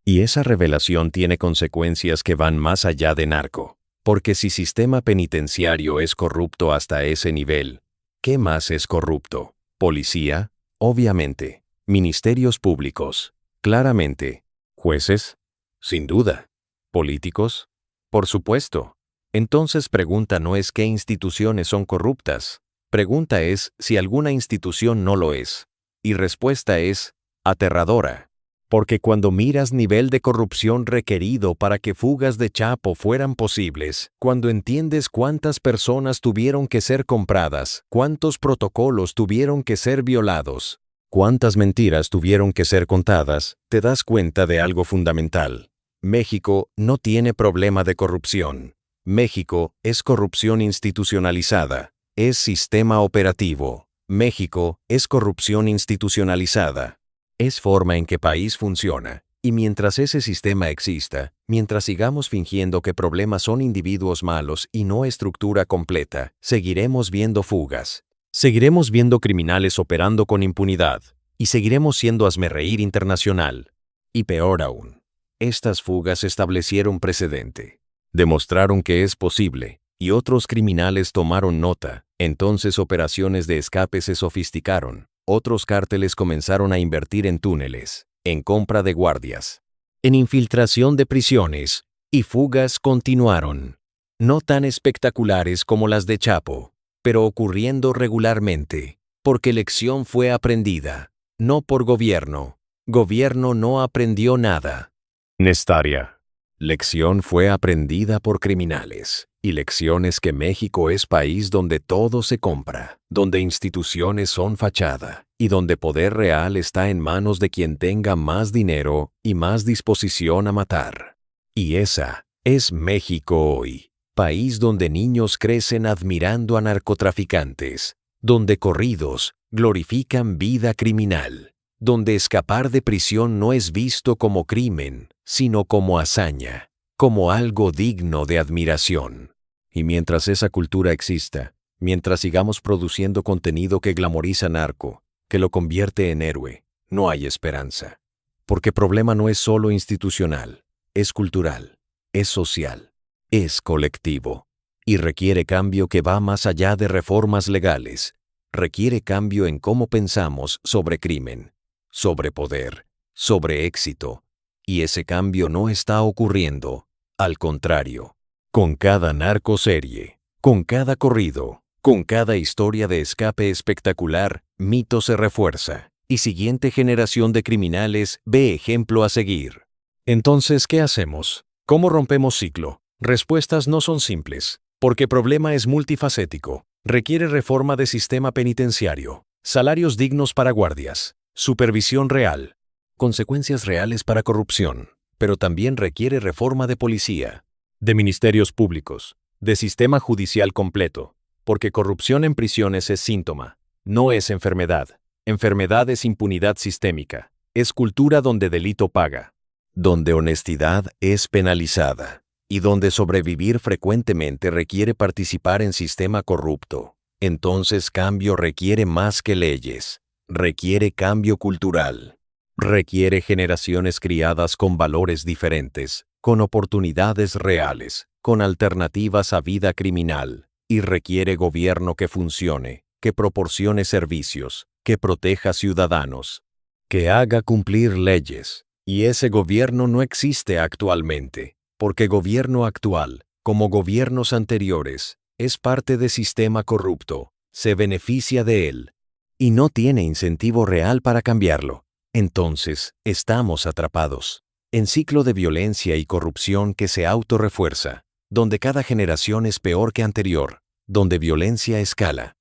Y esa revelación tiene consecuencias que van más allá de narco, porque si sistema penitenciario es corrupto hasta ese nivel, ¿qué más es corrupto? ¿Policía? Obviamente. Ministerios públicos. Claramente. ¿Jueces? Sin duda. ¿Políticos? Por supuesto. Entonces pregunta no es qué instituciones son corruptas. Pregunta es si alguna institución no lo es. Y respuesta es aterradora. Porque cuando miras nivel de corrupción requerido para que fugas de Chapo fueran posibles, cuando entiendes cuántas personas tuvieron que ser compradas, cuántos protocolos tuvieron que ser violados, ¿Cuántas mentiras tuvieron que ser contadas? Te das cuenta de algo fundamental. México no tiene problema de corrupción. México es corrupción institucionalizada. Es sistema operativo. México es corrupción institucionalizada. Es forma en que país funciona. Y mientras ese sistema exista, mientras sigamos fingiendo que problemas son individuos malos y no estructura completa, seguiremos viendo fugas. Seguiremos viendo criminales operando con impunidad. Y seguiremos siendo hazmerreír internacional. Y peor aún, estas fugas establecieron precedente. Demostraron que es posible, y otros criminales tomaron nota. Entonces operaciones de escape se sofisticaron. Otros cárteles comenzaron a invertir en túneles, en compra de guardias, en infiltración de prisiones, y fugas continuaron. No tan espectaculares como las de Chapo, pero ocurriendo regularmente, porque lección fue aprendida, no por gobierno. Gobierno no aprendió nada. Nestaria. Lección fue aprendida por criminales, y lección es que México es país donde todo se compra, donde instituciones son fachada, y donde poder real está en manos de quien tenga más dinero y más disposición a matar. Y esa es México hoy, país donde niños crecen admirando a narcotraficantes, donde corridos glorifican vida criminal, donde escapar de prisión no es visto como crimen, sino como hazaña, como algo digno de admiración. Y mientras esa cultura exista, mientras sigamos produciendo contenido que glamoriza narco, que lo convierte en héroe, no hay esperanza. Porque problema no es solo institucional, es cultural, es social, es colectivo. Y requiere cambio que va más allá de reformas legales. Requiere cambio en cómo pensamos sobre crimen, sobre poder, sobre éxito. Y ese cambio no está ocurriendo. Al contrario, con cada narcoserie, con cada corrido, con cada historia de escape espectacular, mito se refuerza, y siguiente generación de criminales ve ejemplo a seguir. Entonces, ¿qué hacemos? ¿Cómo rompemos ciclo? Respuestas no son simples, porque problema es multifacético. Requiere reforma de sistema penitenciario, salarios dignos para guardias, supervisión real, consecuencias reales para corrupción, pero también requiere reforma de policía, de ministerios públicos, de sistema judicial completo, porque corrupción en prisiones es síntoma, no es enfermedad. Enfermedad es impunidad sistémica, es cultura donde delito paga, donde honestidad es penalizada, y donde sobrevivir frecuentemente requiere participar en sistema corrupto. Entonces cambio requiere más que leyes, requiere cambio cultural. Requiere generaciones criadas con valores diferentes, con oportunidades reales, con alternativas a vida criminal, y requiere gobierno que funcione, que proporcione servicios, que proteja ciudadanos, que haga cumplir leyes. Y ese gobierno no existe actualmente, porque gobierno actual, como gobiernos anteriores, es parte de sistema corrupto, se beneficia de él, y no tiene incentivo real para cambiarlo. Entonces, estamos atrapados en ciclo de violencia y corrupción que se autorrefuerza, donde cada generación es peor que anterior, donde violencia escala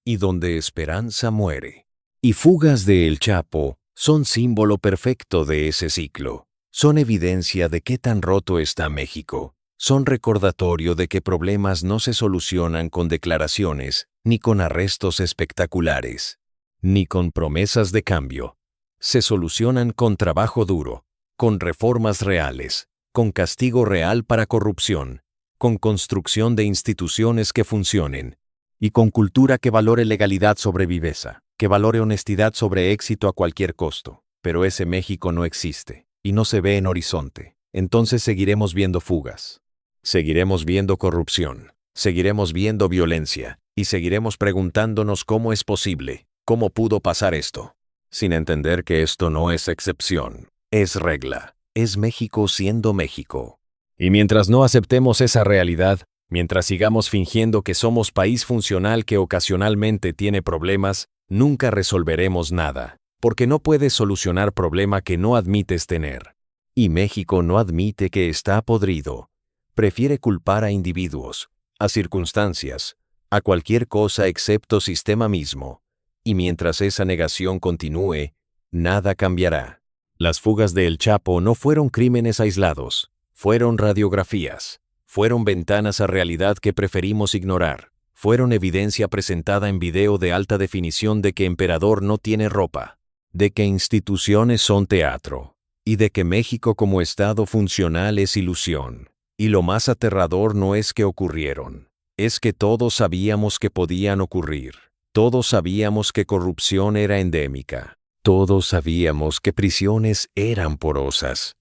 y donde esperanza muere. Y fugas de El Chapo son símbolo perfecto de ese ciclo. Son evidencia de qué tan roto está México. Son recordatorio de que problemas no se solucionan con declaraciones, ni con arrestos espectaculares, ni con promesas de cambio. Se solucionan con trabajo duro, con reformas reales, con castigo real para corrupción, con construcción de instituciones que funcionen, y con cultura que valore legalidad sobre viveza, que valore honestidad sobre éxito a cualquier costo. Pero ese México no existe, y no se ve en horizonte. Entonces seguiremos viendo fugas, seguiremos viendo corrupción, seguiremos viendo violencia, y seguiremos preguntándonos cómo es posible, cómo pudo pasar esto, sin entender que esto no es excepción, es regla, es México siendo México. Y mientras no aceptemos esa realidad, mientras sigamos fingiendo que somos país funcional que ocasionalmente tiene problemas, nunca resolveremos nada, porque no puedes solucionar problema que no admites tener. Y México no admite que está podrido. Prefiere culpar a individuos, a circunstancias, a cualquier cosa excepto sistema mismo. Y mientras esa negación continúe, nada cambiará. Las fugas de El Chapo no fueron crímenes aislados, fueron radiografías, fueron ventanas a realidad que preferimos ignorar, fueron evidencia presentada en video de alta definición de que Emperador no tiene ropa, de que instituciones son teatro, y de que México como Estado funcional es ilusión. Y lo más aterrador no es que ocurrieron, es que todos sabíamos que podían ocurrir. Todos sabíamos que corrupción era endémica. Todos sabíamos que prisiones eran porosas.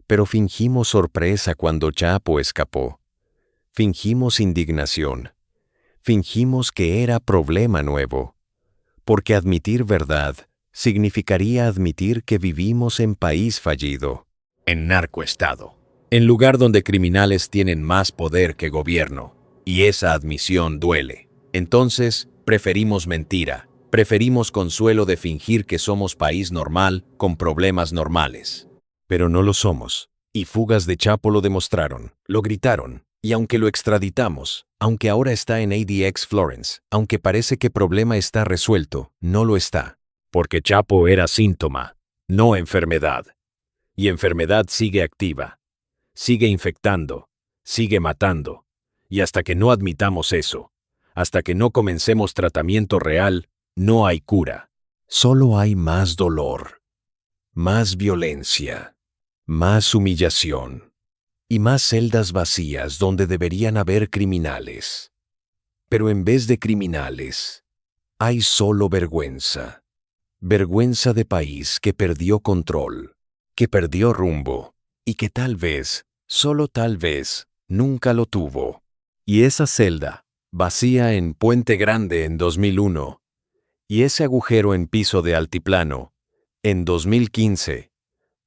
Pero fingimos sorpresa cuando Chapo escapó. Fingimos indignación. Fingimos que era problema nuevo. Porque admitir verdad significaría admitir que vivimos en país fallido, en narcoestado, en lugar donde criminales tienen más poder que gobierno. Y esa admisión duele. Entonces, preferimos mentira, preferimos consuelo de fingir que somos país normal con problemas normales. Pero no lo somos, y fugas de Chapo lo demostraron, lo gritaron, y aunque lo extraditamos, aunque ahora está en ADX Florence, aunque parece que problema está resuelto, no lo está. Porque Chapo era síntoma, no enfermedad. Y enfermedad sigue activa, sigue infectando, sigue matando. Y hasta que no admitamos eso, hasta que no comencemos tratamiento real, no hay cura. Solo hay más dolor, más violencia, más humillación y más celdas vacías donde deberían haber criminales. Pero en vez de criminales, hay solo vergüenza. Vergüenza de país que perdió control, que perdió rumbo y que tal vez, solo tal vez, nunca lo tuvo. Y esa celda, vacía en Puente Grande en 2001, y ese agujero en piso de altiplano, en 2015,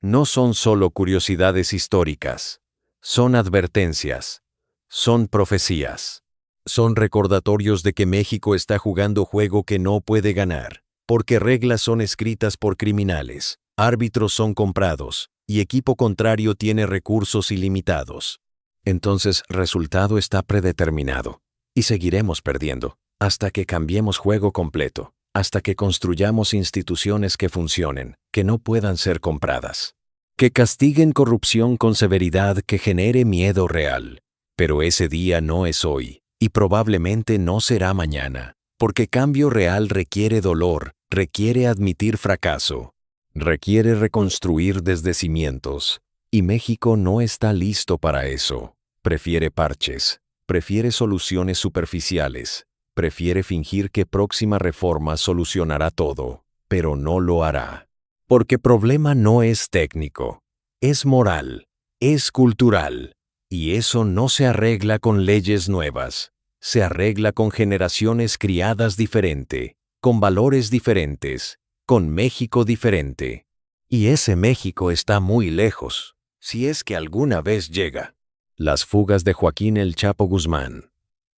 no son solo curiosidades históricas, son advertencias, son profecías, son recordatorios de que México está jugando juego que no puede ganar, porque reglas son escritas por criminales, árbitros son comprados, y equipo contrario tiene recursos ilimitados. Entonces, resultado está predeterminado, y seguiremos perdiendo, hasta que cambiemos juego completo, hasta que construyamos instituciones que funcionen, que no puedan ser compradas, que castiguen corrupción con severidad que genere miedo real. Pero ese día no es hoy, y probablemente no será mañana, porque cambio real requiere dolor, requiere admitir fracaso, requiere reconstruir desde cimientos, y México no está listo para eso. Prefiere parches, prefiere soluciones superficiales, prefiere fingir que próxima reforma solucionará todo, pero no lo hará. Porque problema no es técnico, es moral, es cultural, y eso no se arregla con leyes nuevas, se arregla con generaciones criadas diferente, con valores diferentes, con México diferente. Y ese México está muy lejos, si es que alguna vez llega. Las fugas de Joaquín El Chapo Guzmán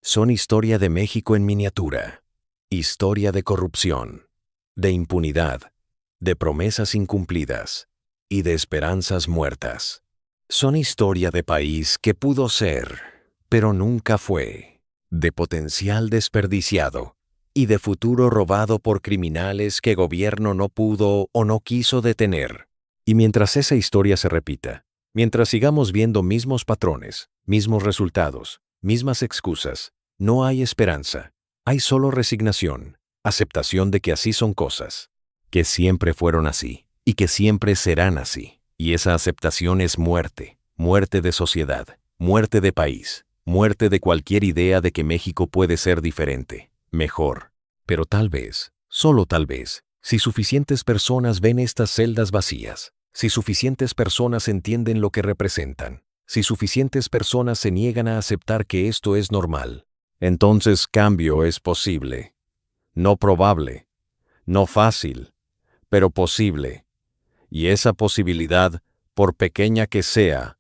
son historia de México en miniatura, historia de corrupción, de impunidad, de promesas incumplidas y de esperanzas muertas. Son historia de país que pudo ser, pero nunca fue, de potencial desperdiciado y de futuro robado por criminales que gobierno no pudo o no quiso detener. Y mientras esa historia se repita, mientras sigamos viendo mismos patrones, mismos resultados, mismas excusas, no hay esperanza. Hay solo resignación, aceptación de que así son cosas, que siempre fueron así y que siempre serán así. Y esa aceptación es muerte, muerte de sociedad, muerte de país, muerte de cualquier idea de que México puede ser diferente, mejor. Pero tal vez, solo tal vez, si suficientes personas ven estas celdas vacías, si suficientes personas entienden lo que representan, si suficientes personas se niegan a aceptar que esto es normal, entonces cambio es posible. No probable, no fácil, pero posible. Y esa posibilidad, por pequeña que sea,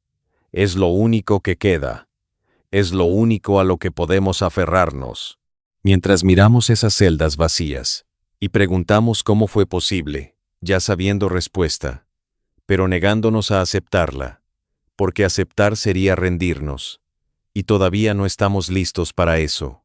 es lo único que queda, es lo único a lo que podemos aferrarnos. Mientras miramos esas celdas vacías y preguntamos cómo fue posible, ya sabiendo respuesta, pero negándonos a aceptarla, porque aceptar sería rendirnos, y todavía no estamos listos para eso.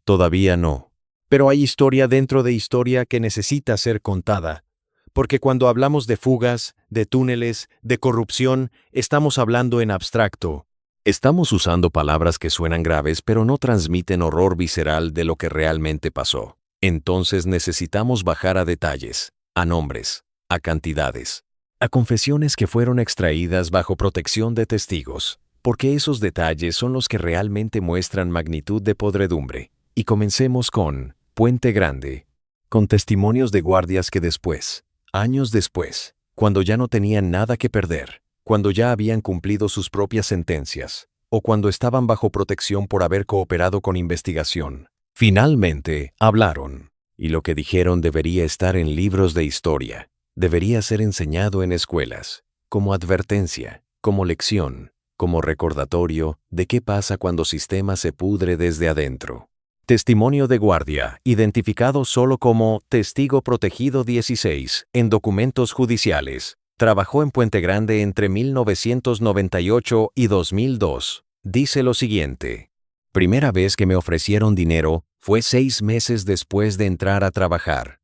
Todavía no. Pero hay historia dentro de historia que necesita ser contada. Porque cuando hablamos de fugas, de túneles, de corrupción, estamos hablando en abstracto. Estamos usando palabras que suenan graves pero no transmiten horror visceral de lo que realmente pasó. Entonces necesitamos bajar a detalles, a nombres, a cantidades, a confesiones que fueron extraídas bajo protección de testigos, porque esos detalles son los que realmente muestran magnitud de podredumbre. Y comencemos con Puente Grande, con testimonios de guardias que después, años después, cuando ya no tenían nada que perder, cuando ya habían cumplido sus propias sentencias, o cuando estaban bajo protección por haber cooperado con investigación, finalmente hablaron. Y lo que dijeron debería estar en libros de historia, debería ser enseñado en escuelas, como advertencia, como lección, como recordatorio de qué pasa cuando sistema se pudre desde adentro. Testimonio de guardia, identificado solo como Testigo Protegido 16 en documentos judiciales. Trabajó en Puente Grande entre 1998 y 2002. Dice lo siguiente. Primera vez que me ofrecieron dinero fue 6 meses después de entrar a trabajar.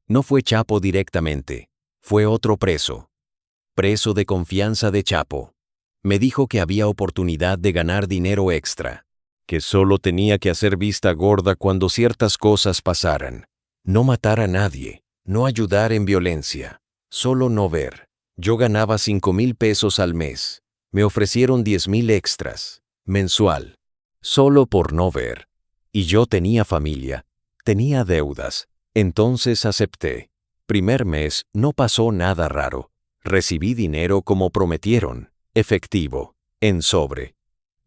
No fue Chapo directamente, fue otro preso. Preso de confianza de Chapo. Me dijo que había oportunidad de ganar dinero extra, que solo tenía que hacer vista gorda cuando ciertas cosas pasaran. No matar a nadie, no ayudar en violencia, solo no ver. Yo ganaba 5,000 pesos al mes. Me ofrecieron 10,000 extras, mensual, solo por no ver. Y yo tenía familia, tenía deudas, entonces acepté. Primer mes no pasó nada raro. Recibí dinero como prometieron, efectivo, en sobre.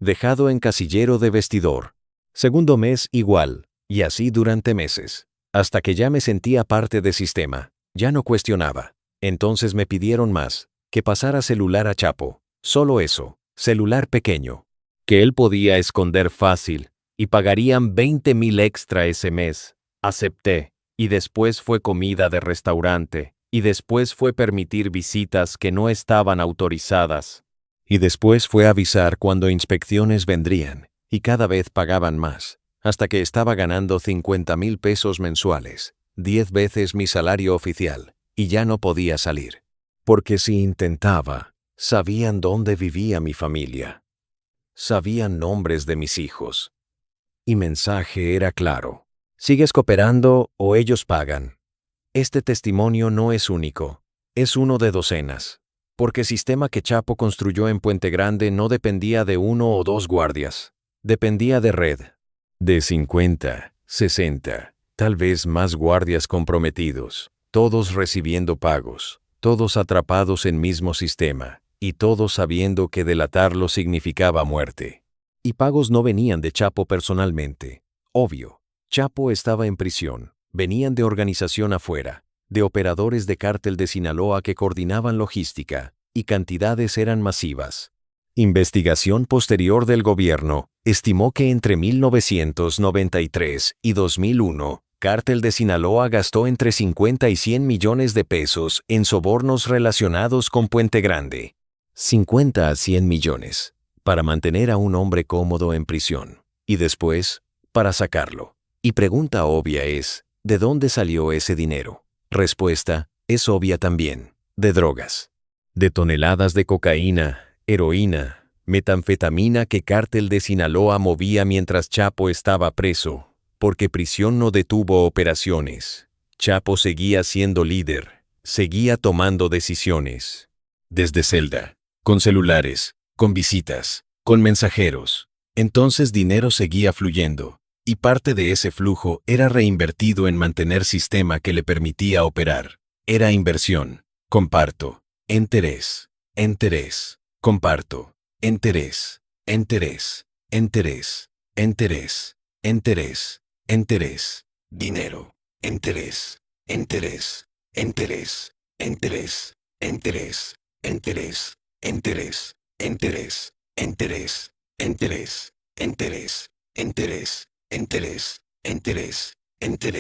Dejado en casillero de vestidor. Segundo mes igual, y así durante meses. Hasta que ya me sentía parte del sistema, ya no cuestionaba. Entonces me pidieron más, que pasara celular a Chapo, solo eso, celular pequeño, que él podía esconder fácil, y pagarían 20,000 extra ese mes. Acepté, y después fue comida de restaurante, y después fue permitir visitas que no estaban autorizadas. Y después fue avisar cuando inspecciones vendrían, y cada vez pagaban más, hasta que estaba ganando 50,000 pesos mensuales, 10 veces mi salario oficial, y ya no podía salir. Porque si intentaba, sabían dónde vivía mi familia. Sabían nombres de mis hijos. Y mensaje era claro. ¿Sigues cooperando o ellos pagan? Este testimonio no es único, es uno de docenas. Porque el sistema que Chapo construyó en Puente Grande no dependía de 1 o 2 guardias. Dependía de red. De 50, 60, tal vez más guardias comprometidos, todos recibiendo pagos, todos atrapados en mismo sistema, y todos sabiendo que delatarlo significaba muerte. Y pagos no venían de Chapo personalmente. Obvio, Chapo estaba en prisión, venían de organización afuera, de operadores de cártel de Sinaloa que coordinaban logística, y cantidades eran masivas. Investigación posterior del gobierno estimó que entre 1993 y 2001, Cártel de Sinaloa gastó entre 50 y 100 millones de pesos en sobornos relacionados con Puente Grande. 50 a 100 millones, para mantener a un hombre cómodo en prisión, y después, para sacarlo. Y pregunta obvia es, ¿de dónde salió ese dinero? Respuesta, es obvia también, de drogas. De toneladas de cocaína, heroína, metanfetamina que Cártel de Sinaloa movía mientras Chapo estaba preso, porque prisión no detuvo operaciones. Chapo seguía siendo líder, seguía tomando decisiones. Desde celda, con celulares, con visitas, con mensajeros. Entonces dinero seguía fluyendo. Y parte de ese flujo era reinvertido en mantener sistema que le permitía operar. Era inversión. Comparto. Interés. Interés. Comparto. Interés. Interés. Interés. Interés. Interés. Interés. Dinero. Interés. Interés. Interés. Interés. Interés. Interés. Interés. Interés. Interés. Interés. Interés. Interés. Interés, interés, interés,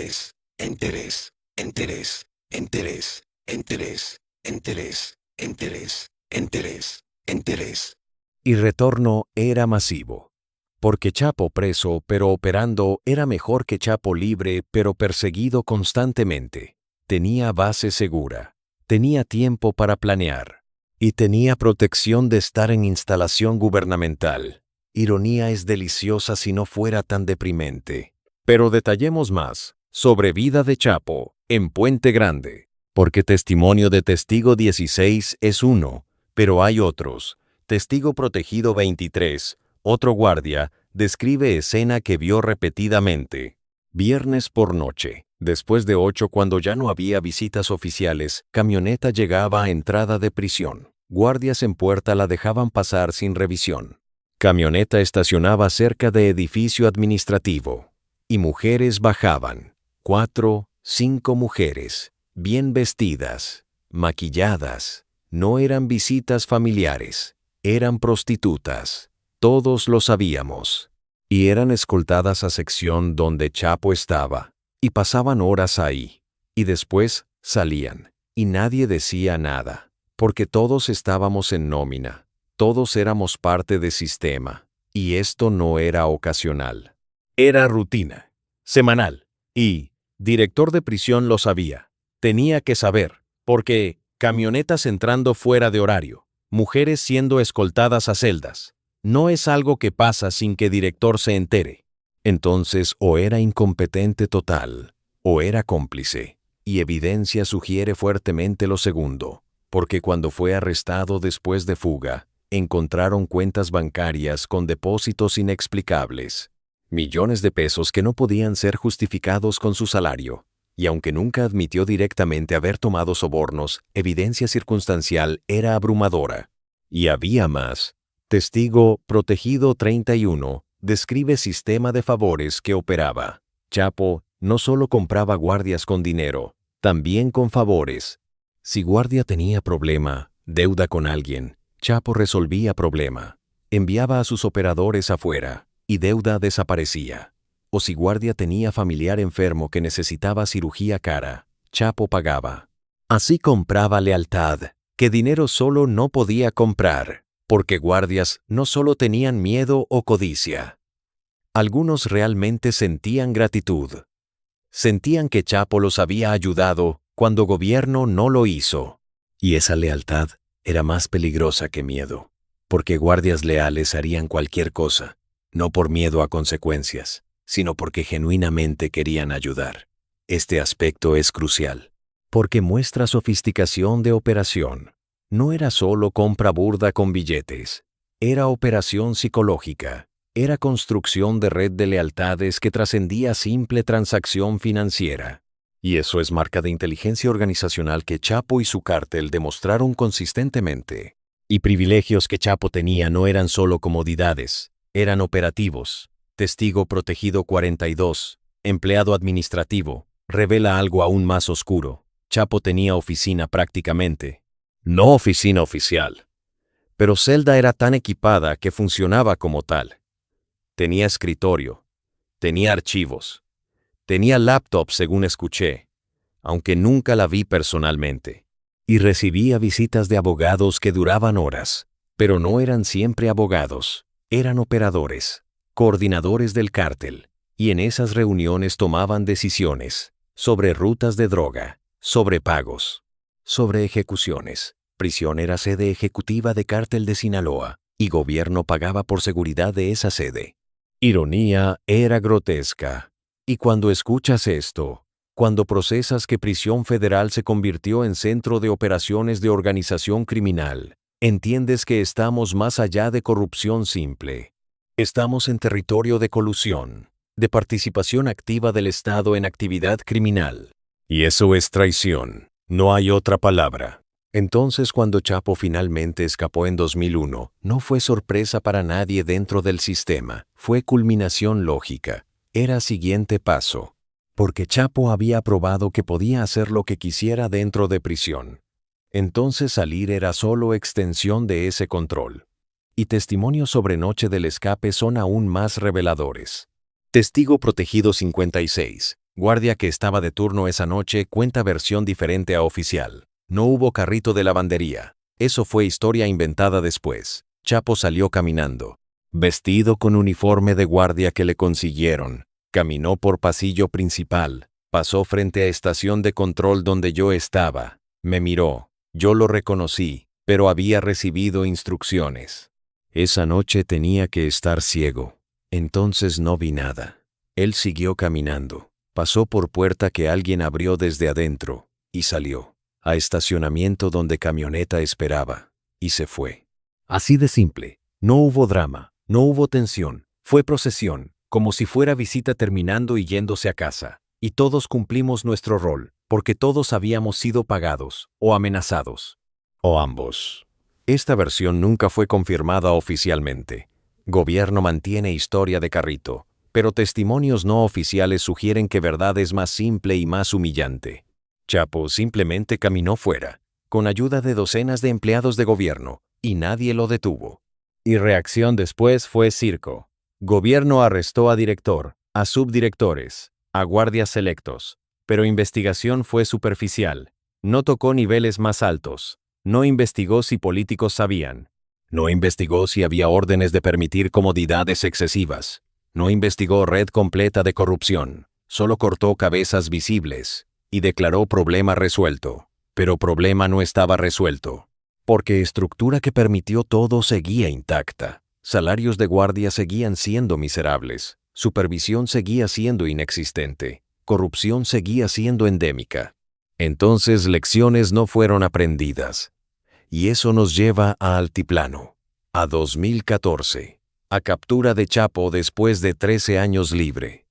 interés, interés, interés, interés, interés, interés, interés, interés. Y retorno era masivo. Porque Chapo preso pero operando era mejor que Chapo libre pero perseguido constantemente. Tenía base segura, tenía tiempo para planear y tenía protección de estar en instalación gubernamental. Ironía es deliciosa si no fuera tan deprimente. Pero detallemos más sobre vida de Chapo en Puente Grande, porque testimonio de testigo 16 es uno, pero hay otros. Testigo protegido 23, otro guardia, describe escena que vio repetidamente. Viernes por noche, después de 8 cuando ya no había visitas oficiales, camioneta llegaba a entrada de prisión. Guardias en puerta la dejaban pasar sin revisión. Camioneta estacionaba cerca de edificio administrativo. Y mujeres bajaban. 4, 5 mujeres, bien vestidas, maquilladas. No eran visitas familiares, eran prostitutas. Todos lo sabíamos. Y eran escoltadas a sección donde Chapo estaba. Y pasaban horas ahí. Y después salían. Y nadie decía nada. Porque todos estábamos en nómina. Todos éramos parte del sistema. Y esto no era ocasional. Era rutina. Semanal. Y, director de prisión lo sabía. Tenía que saber. Porque, camionetas entrando fuera de horario. Mujeres siendo escoltadas a celdas. No es algo que pasa sin que director se entere. Entonces, o era incompetente total, o era cómplice. Y evidencia sugiere fuertemente lo segundo, porque cuando fue arrestado después de fuga, encontraron cuentas bancarias con depósitos inexplicables. Millones de pesos que no podían ser justificados con su salario. Y aunque nunca admitió directamente haber tomado sobornos, evidencia circunstancial era abrumadora. Y había más. Testigo protegido 31 describe sistema de favores que operaba. Chapo no solo compraba guardias con dinero, también con favores. Si guardia tenía problema, deuda con alguien, Chapo resolvía problema. Enviaba a sus operadores afuera, y deuda desaparecía. O si guardia tenía familiar enfermo que necesitaba cirugía cara, Chapo pagaba. Así compraba lealtad, que dinero solo no podía comprar. Porque guardias no solo tenían miedo o codicia. Algunos realmente sentían gratitud. Sentían que Chapo los había ayudado cuando gobierno no lo hizo. Y esa lealtad era más peligrosa que miedo, porque guardias leales harían cualquier cosa, no por miedo a consecuencias, sino porque genuinamente querían ayudar. Este aspecto es crucial, porque muestra sofisticación de operación. No era solo compra burda con billetes, era operación psicológica, era construcción de red de lealtades que trascendía simple transacción financiera. Y eso es marca de inteligencia organizacional que Chapo y su cártel demostraron consistentemente. Y privilegios que Chapo tenía no eran solo comodidades, eran operativos. Testigo protegido 42, empleado administrativo, revela algo aún más oscuro. Chapo tenía oficina prácticamente. No oficina oficial, pero celda era tan equipada que funcionaba como tal. Tenía escritorio, tenía archivos, tenía laptop según escuché, aunque nunca la vi personalmente. Y recibía visitas de abogados que duraban horas, pero no eran siempre abogados, eran operadores, coordinadores del cártel, y en esas reuniones tomaban decisiones sobre rutas de droga, sobre pagos, sobre ejecuciones. Prisión era sede ejecutiva de Cártel de Sinaloa, y gobierno pagaba por seguridad de esa sede. Ironía era grotesca. Y cuando escuchas esto, cuando procesas que Prisión Federal se convirtió en centro de operaciones de organización criminal, entiendes que estamos más allá de corrupción simple. Estamos en territorio de colusión, de participación activa del Estado en actividad criminal. Y eso es traición, no hay otra palabra. Entonces, cuando Chapo finalmente escapó en 2001, no fue sorpresa para nadie dentro del sistema, fue culminación lógica, era siguiente paso, porque Chapo había probado que podía hacer lo que quisiera dentro de prisión. Entonces salir era solo extensión de ese control. Y testimonios sobre noche del escape son aún más reveladores. Testigo protegido 56, guardia que estaba de turno esa noche, cuenta versión diferente a oficial. No hubo carrito de lavandería. Eso fue historia inventada después. Chapo salió caminando. Vestido con uniforme de guardia que le consiguieron, caminó por pasillo principal, pasó frente a estación de control donde yo estaba, me miró, yo lo reconocí, pero había recibido instrucciones. Esa noche tenía que estar ciego, entonces no vi nada. Él siguió caminando, pasó por puerta que alguien abrió desde adentro, y salió, a estacionamiento donde camioneta esperaba, y se fue. Así de simple, no hubo drama, no hubo tensión, fue procesión, como si fuera visita terminando y yéndose a casa, y todos cumplimos nuestro rol, porque todos habíamos sido pagados, o amenazados. O ambos. Esta versión nunca fue confirmada oficialmente. Gobierno mantiene historia de carrito, pero testimonios no oficiales sugieren que verdad es más simple y más humillante. Chapo simplemente caminó fuera, con ayuda de docenas de empleados de gobierno, y nadie lo detuvo. Y reacción después fue circo. Gobierno arrestó a director, a subdirectores, a guardias selectos, pero investigación fue superficial, no tocó niveles más altos, no investigó si políticos sabían, no investigó si había órdenes de permitir comodidades excesivas, no investigó red completa de corrupción, solo cortó cabezas visibles, y declaró problema resuelto, pero problema no estaba resuelto. Porque estructura que permitió todo seguía intacta. Salarios de guardia seguían siendo miserables. Supervisión seguía siendo inexistente. Corrupción seguía siendo endémica. Entonces lecciones no fueron aprendidas. Y eso nos lleva a Altiplano. A 2014. A captura de Chapo después de 13 años libre.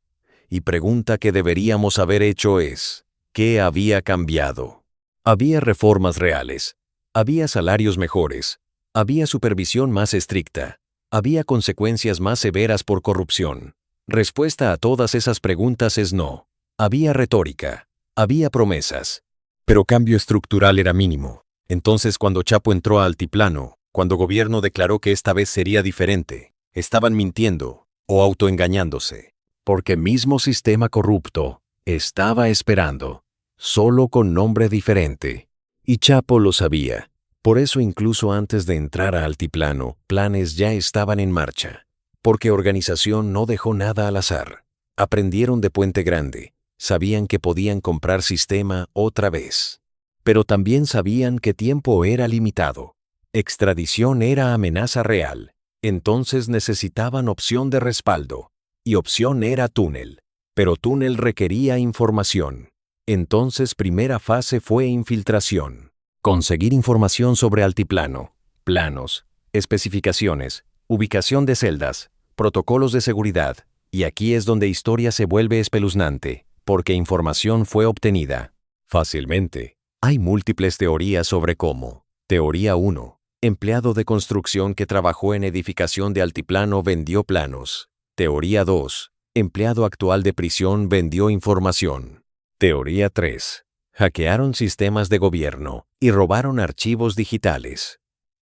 Y pregunta que deberíamos haber hecho es, ¿qué había cambiado? Había reformas reales. Había salarios mejores, había supervisión más estricta, había consecuencias más severas por corrupción. Respuesta a todas esas preguntas es no. Había retórica, había promesas, pero cambio estructural era mínimo. Entonces cuando Chapo entró a Altiplano, cuando gobierno declaró que esta vez sería diferente, estaban mintiendo o autoengañándose, porque mismo sistema corrupto estaba esperando, solo con nombre diferente. Y Chapo lo sabía. Por eso incluso antes de entrar a Altiplano, planes ya estaban en marcha. Porque organización no dejó nada al azar. Aprendieron de Puente Grande. Sabían que podían comprar sistema otra vez. Pero también sabían que tiempo era limitado. Extradición era amenaza real. Entonces necesitaban opción de respaldo. Y opción era túnel. Pero túnel requería información. Entonces primera fase fue infiltración. Conseguir información sobre Altiplano, planos, especificaciones, ubicación de celdas, protocolos de seguridad, y aquí es donde historia se vuelve espeluznante, porque información fue obtenida fácilmente. Hay múltiples teorías sobre cómo. Teoría 1. Empleado de construcción que trabajó en edificación de Altiplano vendió planos. Teoría 2. Empleado actual de prisión vendió información. Teoría 3. Hackearon sistemas de gobierno y robaron archivos digitales.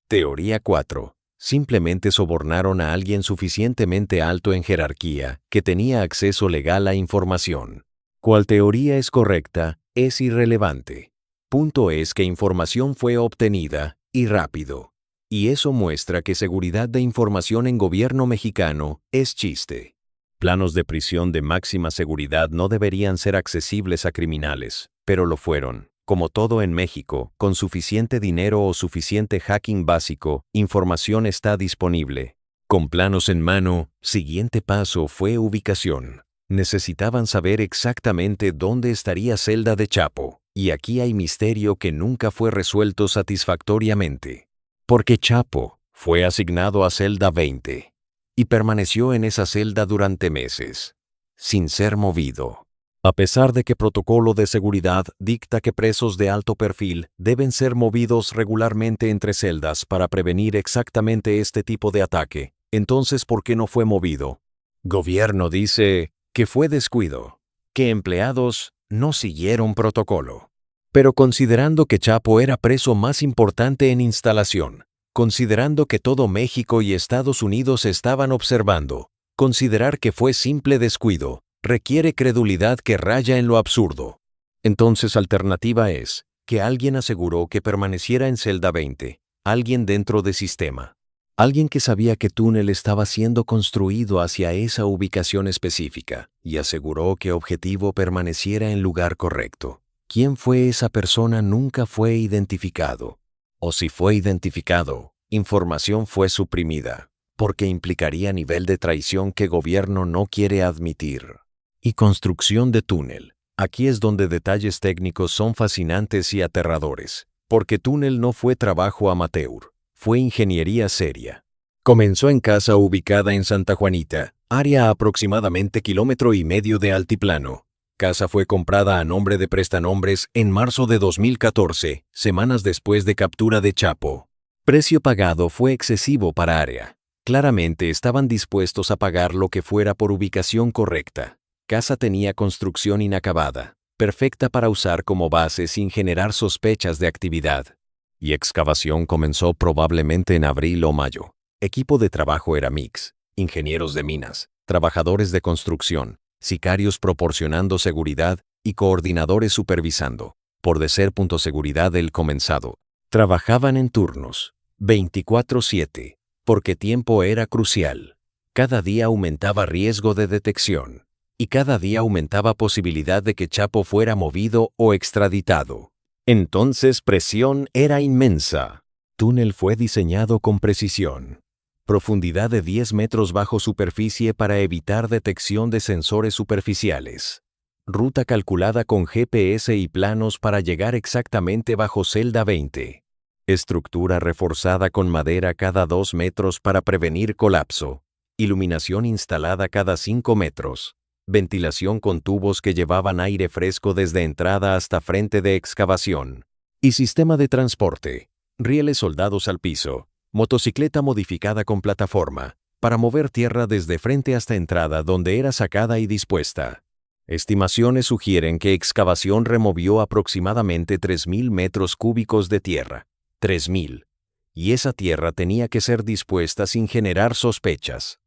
Teoría 4. Simplemente sobornaron a alguien suficientemente alto en jerarquía que tenía acceso legal a información. Cual teoría es correcta, es irrelevante. Punto es que información fue obtenida, y rápido. Y eso muestra que seguridad de información en gobierno mexicano es chiste. Planos de prisión de máxima seguridad no deberían ser accesibles a criminales, pero lo fueron. Como todo en México, con suficiente dinero o suficiente hacking básico, información está disponible. Con planos en mano, siguiente paso fue ubicación. Necesitaban saber exactamente dónde estaría celda de Chapo, y aquí hay misterio que nunca fue resuelto satisfactoriamente. Porque Chapo fue asignado a celda 20 y permaneció en esa celda durante meses, sin ser movido. A pesar de que protocolo de seguridad dicta que presos de alto perfil deben ser movidos regularmente entre celdas para prevenir exactamente este tipo de ataque, entonces ¿por qué no fue movido? Gobierno dice que fue descuido, que empleados no siguieron protocolo. Pero considerando que Chapo era preso más importante en instalación, considerando que todo México y Estados Unidos estaban observando, considerar que fue simple descuido, requiere credulidad que raya en lo absurdo. Entonces alternativa es que alguien aseguró que permaneciera en celda 20, alguien dentro de sistema. Alguien que sabía que túnel estaba siendo construido hacia esa ubicación específica y aseguró que objetivo permaneciera en lugar correcto. ¿Quién fue esa persona? Nunca fue identificado. O si fue identificado, información fue suprimida, porque implicaría nivel de traición que gobierno no quiere admitir. Y construcción de túnel. Aquí es donde detalles técnicos son fascinantes y aterradores, porque túnel no fue trabajo amateur, fue ingeniería seria. Comenzó en casa ubicada en Santa Juanita, área aproximadamente 1,5 kilómetros de altiplano. Casa fue comprada a nombre de prestanombres en marzo de 2014, semanas después de captura de Chapo. Precio pagado fue excesivo para área. Claramente estaban dispuestos a pagar lo que fuera por ubicación correcta. Casa tenía construcción inacabada, perfecta para usar como base sin generar sospechas de actividad. Y excavación comenzó probablemente en abril o mayo. Equipo de trabajo era mix, ingenieros de minas, trabajadores de construcción, sicarios proporcionando seguridad y coordinadores supervisando, por de ser punto seguridad del comenzado. Trabajaban en turnos, 24/7, porque tiempo era crucial. Cada día aumentaba riesgo de detección, y cada día aumentaba posibilidad de que Chapo fuera movido o extraditado. Entonces presión era inmensa. Túnel fue diseñado con precisión. Profundidad de 10 metros bajo superficie para evitar detección de sensores superficiales. Ruta calculada con GPS y planos para llegar exactamente bajo celda 20. Estructura reforzada con madera cada 2 metros para prevenir colapso. Iluminación instalada cada 5 metros. Ventilación con tubos que llevaban aire fresco desde entrada hasta frente de excavación. Y sistema de transporte. Rieles soldados al piso. Motocicleta modificada con plataforma, para mover tierra desde frente hasta entrada donde era sacada y dispuesta. Estimaciones sugieren que excavación removió aproximadamente 3.000 metros cúbicos de tierra. 3.000. Y esa tierra tenía que ser dispuesta sin generar sospechas.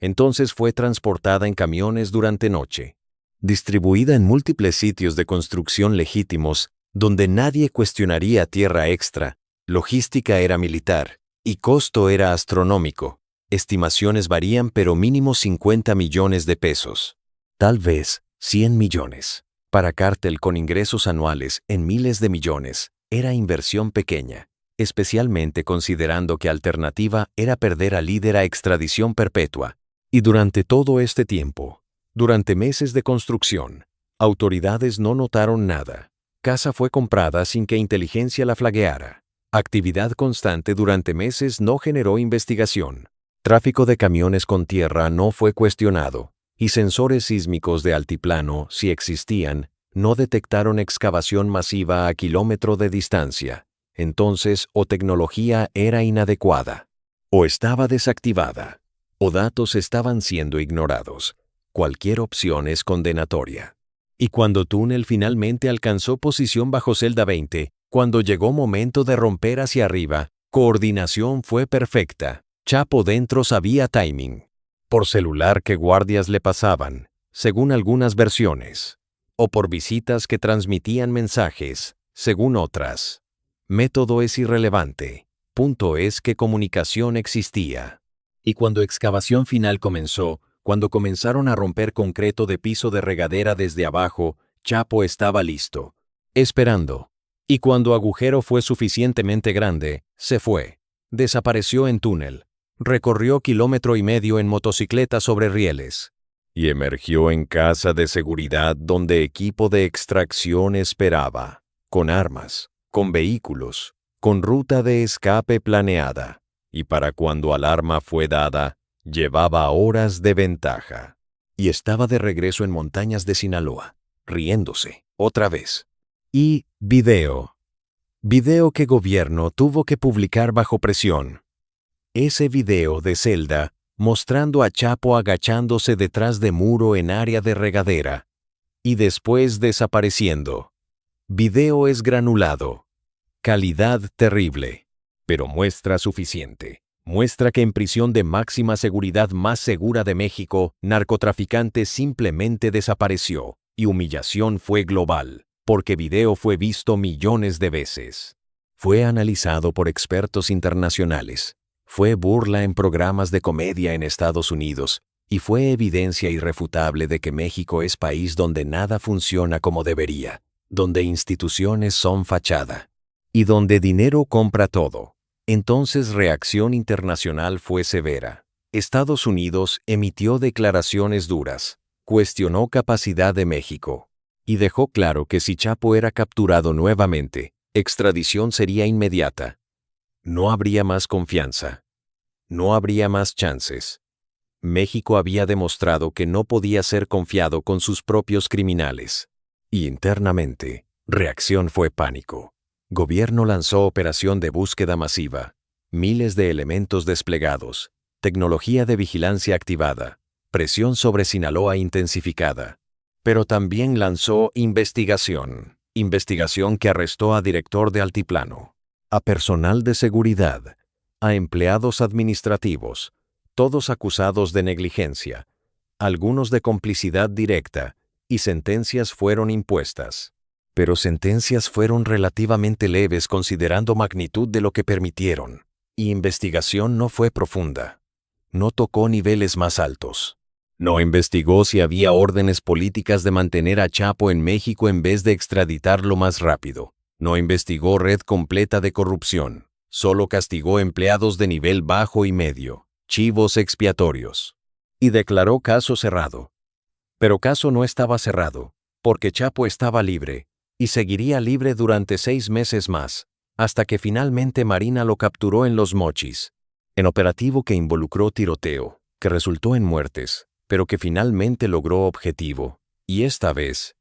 Entonces fue transportada en camiones durante noche. Distribuida en múltiples sitios de construcción legítimos, donde nadie cuestionaría tierra extra, logística era militar. Y costo era astronómico. Estimaciones varían pero mínimo 50 millones de pesos. Tal vez 100 millones. Para cártel con ingresos anuales en miles de millones, era inversión pequeña, especialmente considerando que alternativa era perder al líder a extradición perpetua. Y durante todo este tiempo, durante meses de construcción, autoridades no notaron nada. Casa fue comprada sin que inteligencia la flagueara. Actividad constante durante meses no generó investigación. Tráfico de camiones con tierra no fue cuestionado, y sensores sísmicos de altiplano, si existían, no detectaron excavación masiva a kilómetro de distancia. Entonces, o tecnología era inadecuada, o estaba desactivada, o datos estaban siendo ignorados. Cualquier opción es condenatoria. Y cuando túnel finalmente alcanzó posición bajo celda 20, cuando llegó momento de romper hacia arriba, coordinación fue perfecta. Chapo dentro sabía timing. Por celular que guardias le pasaban, según algunas versiones. O por visitas que transmitían mensajes, según otras. Método es irrelevante. Punto es que comunicación existía. Y cuando excavación final comenzó, cuando comenzaron a romper concreto de piso de regadera desde abajo, Chapo estaba listo. Esperando. Y cuando agujero fue suficientemente grande, se fue. Desapareció en túnel. Recorrió 1,5 kilómetros en motocicleta sobre rieles. Y emergió en casa de seguridad donde equipo de extracción esperaba. Con armas, con vehículos, con ruta de escape planeada. Y para cuando alarma fue dada, llevaba horas de ventaja. Y estaba de regreso en montañas de Sinaloa, riéndose, otra vez. Y video. Video que gobierno tuvo que publicar bajo presión. Ese video de celda, mostrando a Chapo agachándose detrás de muro en área de regadera. Y después desapareciendo. Video es granulado. Calidad terrible. Pero muestra suficiente. Muestra que en prisión de máxima seguridad más segura de México, narcotraficante simplemente desapareció. Y humillación fue global. Porque video fue visto millones de veces. Fue analizado por expertos internacionales. Fue burla en programas de comedia en Estados Unidos, y fue evidencia irrefutable de que México es país donde nada funciona como debería, donde instituciones son fachada, y donde dinero compra todo. Entonces reacción internacional fue severa. Estados Unidos emitió declaraciones duras, cuestionó capacidad de México, y dejó claro que si Chapo era capturado nuevamente, extradición sería inmediata. No habría más confianza. No habría más chances. México había demostrado que no podía ser confiado con sus propios criminales. Y internamente, reacción fue pánico. Gobierno lanzó operación de búsqueda masiva, miles de elementos desplegados, tecnología de vigilancia activada, presión sobre Sinaloa intensificada. Pero también lanzó investigación que arrestó a director de Altiplano, a personal de seguridad, a empleados administrativos, todos acusados de negligencia, algunos de complicidad directa, y sentencias fueron impuestas. Pero sentencias fueron relativamente leves considerando magnitud de lo que permitieron, y investigación no fue profunda. No tocó niveles más altos. No investigó si había órdenes políticas de mantener a Chapo en México en vez de extraditarlo más rápido. No investigó red completa de corrupción. Solo castigó empleados de nivel bajo y medio, chivos expiatorios. Y declaró caso cerrado. Pero caso no estaba cerrado, porque Chapo estaba libre, y seguiría libre durante 6 meses más, hasta que finalmente Marina lo capturó en Los Mochis, en operativo que involucró tiroteo, que resultó en muertes, pero que finalmente logró objetivo. Y esta vez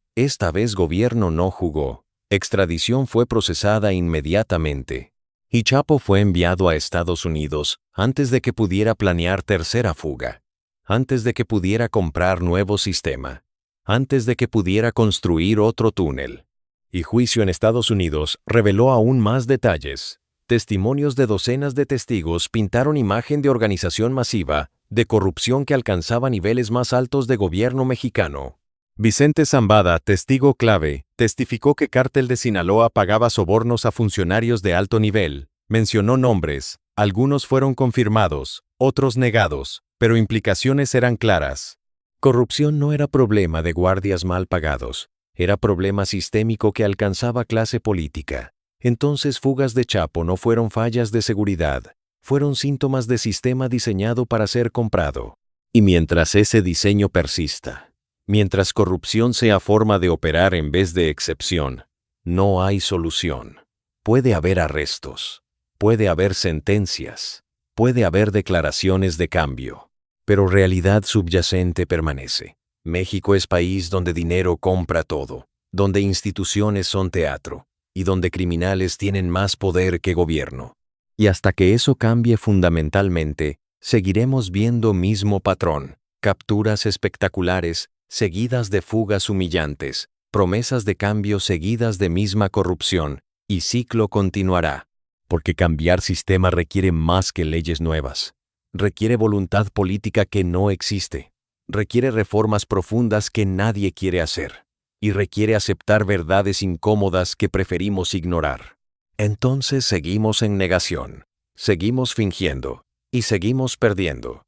gobierno no jugó. Extradición fue procesada inmediatamente. Y Chapo fue enviado a Estados Unidos antes de que pudiera planear tercera fuga, antes de que pudiera comprar nuevo sistema, antes de que pudiera construir otro túnel. Y juicio en Estados Unidos reveló aún más detalles. Testimonios de docenas de testigos pintaron imagen de organización masiva, de corrupción que alcanzaba niveles más altos de gobierno mexicano. Vicente Zambada, testigo clave, testificó que Cártel de Sinaloa pagaba sobornos a funcionarios de alto nivel. Mencionó nombres, algunos fueron confirmados, otros negados, pero implicaciones eran claras. Corrupción no era problema de guardias mal pagados, era problema sistémico que alcanzaba clase política. Entonces fugas de Chapo no fueron fallas de seguridad, fueron síntomas de sistema diseñado para ser comprado. Y mientras ese diseño persista, mientras corrupción sea forma de operar en vez de excepción, no hay solución. Puede haber arrestos, puede haber sentencias, puede haber declaraciones de cambio, pero realidad subyacente permanece. México es país donde dinero compra todo, donde instituciones son teatro, y donde criminales tienen más poder que gobierno. Y hasta que eso cambie fundamentalmente, seguiremos viendo mismo patrón, capturas espectaculares, seguidas de fugas humillantes, promesas de cambio seguidas de misma corrupción, y ciclo continuará. Porque cambiar sistema requiere más que leyes nuevas. Requiere voluntad política que no existe. Requiere reformas profundas que nadie quiere hacer. Y requiere aceptar verdades incómodas que preferimos ignorar. Entonces seguimos en negación, seguimos fingiendo, y seguimos perdiendo.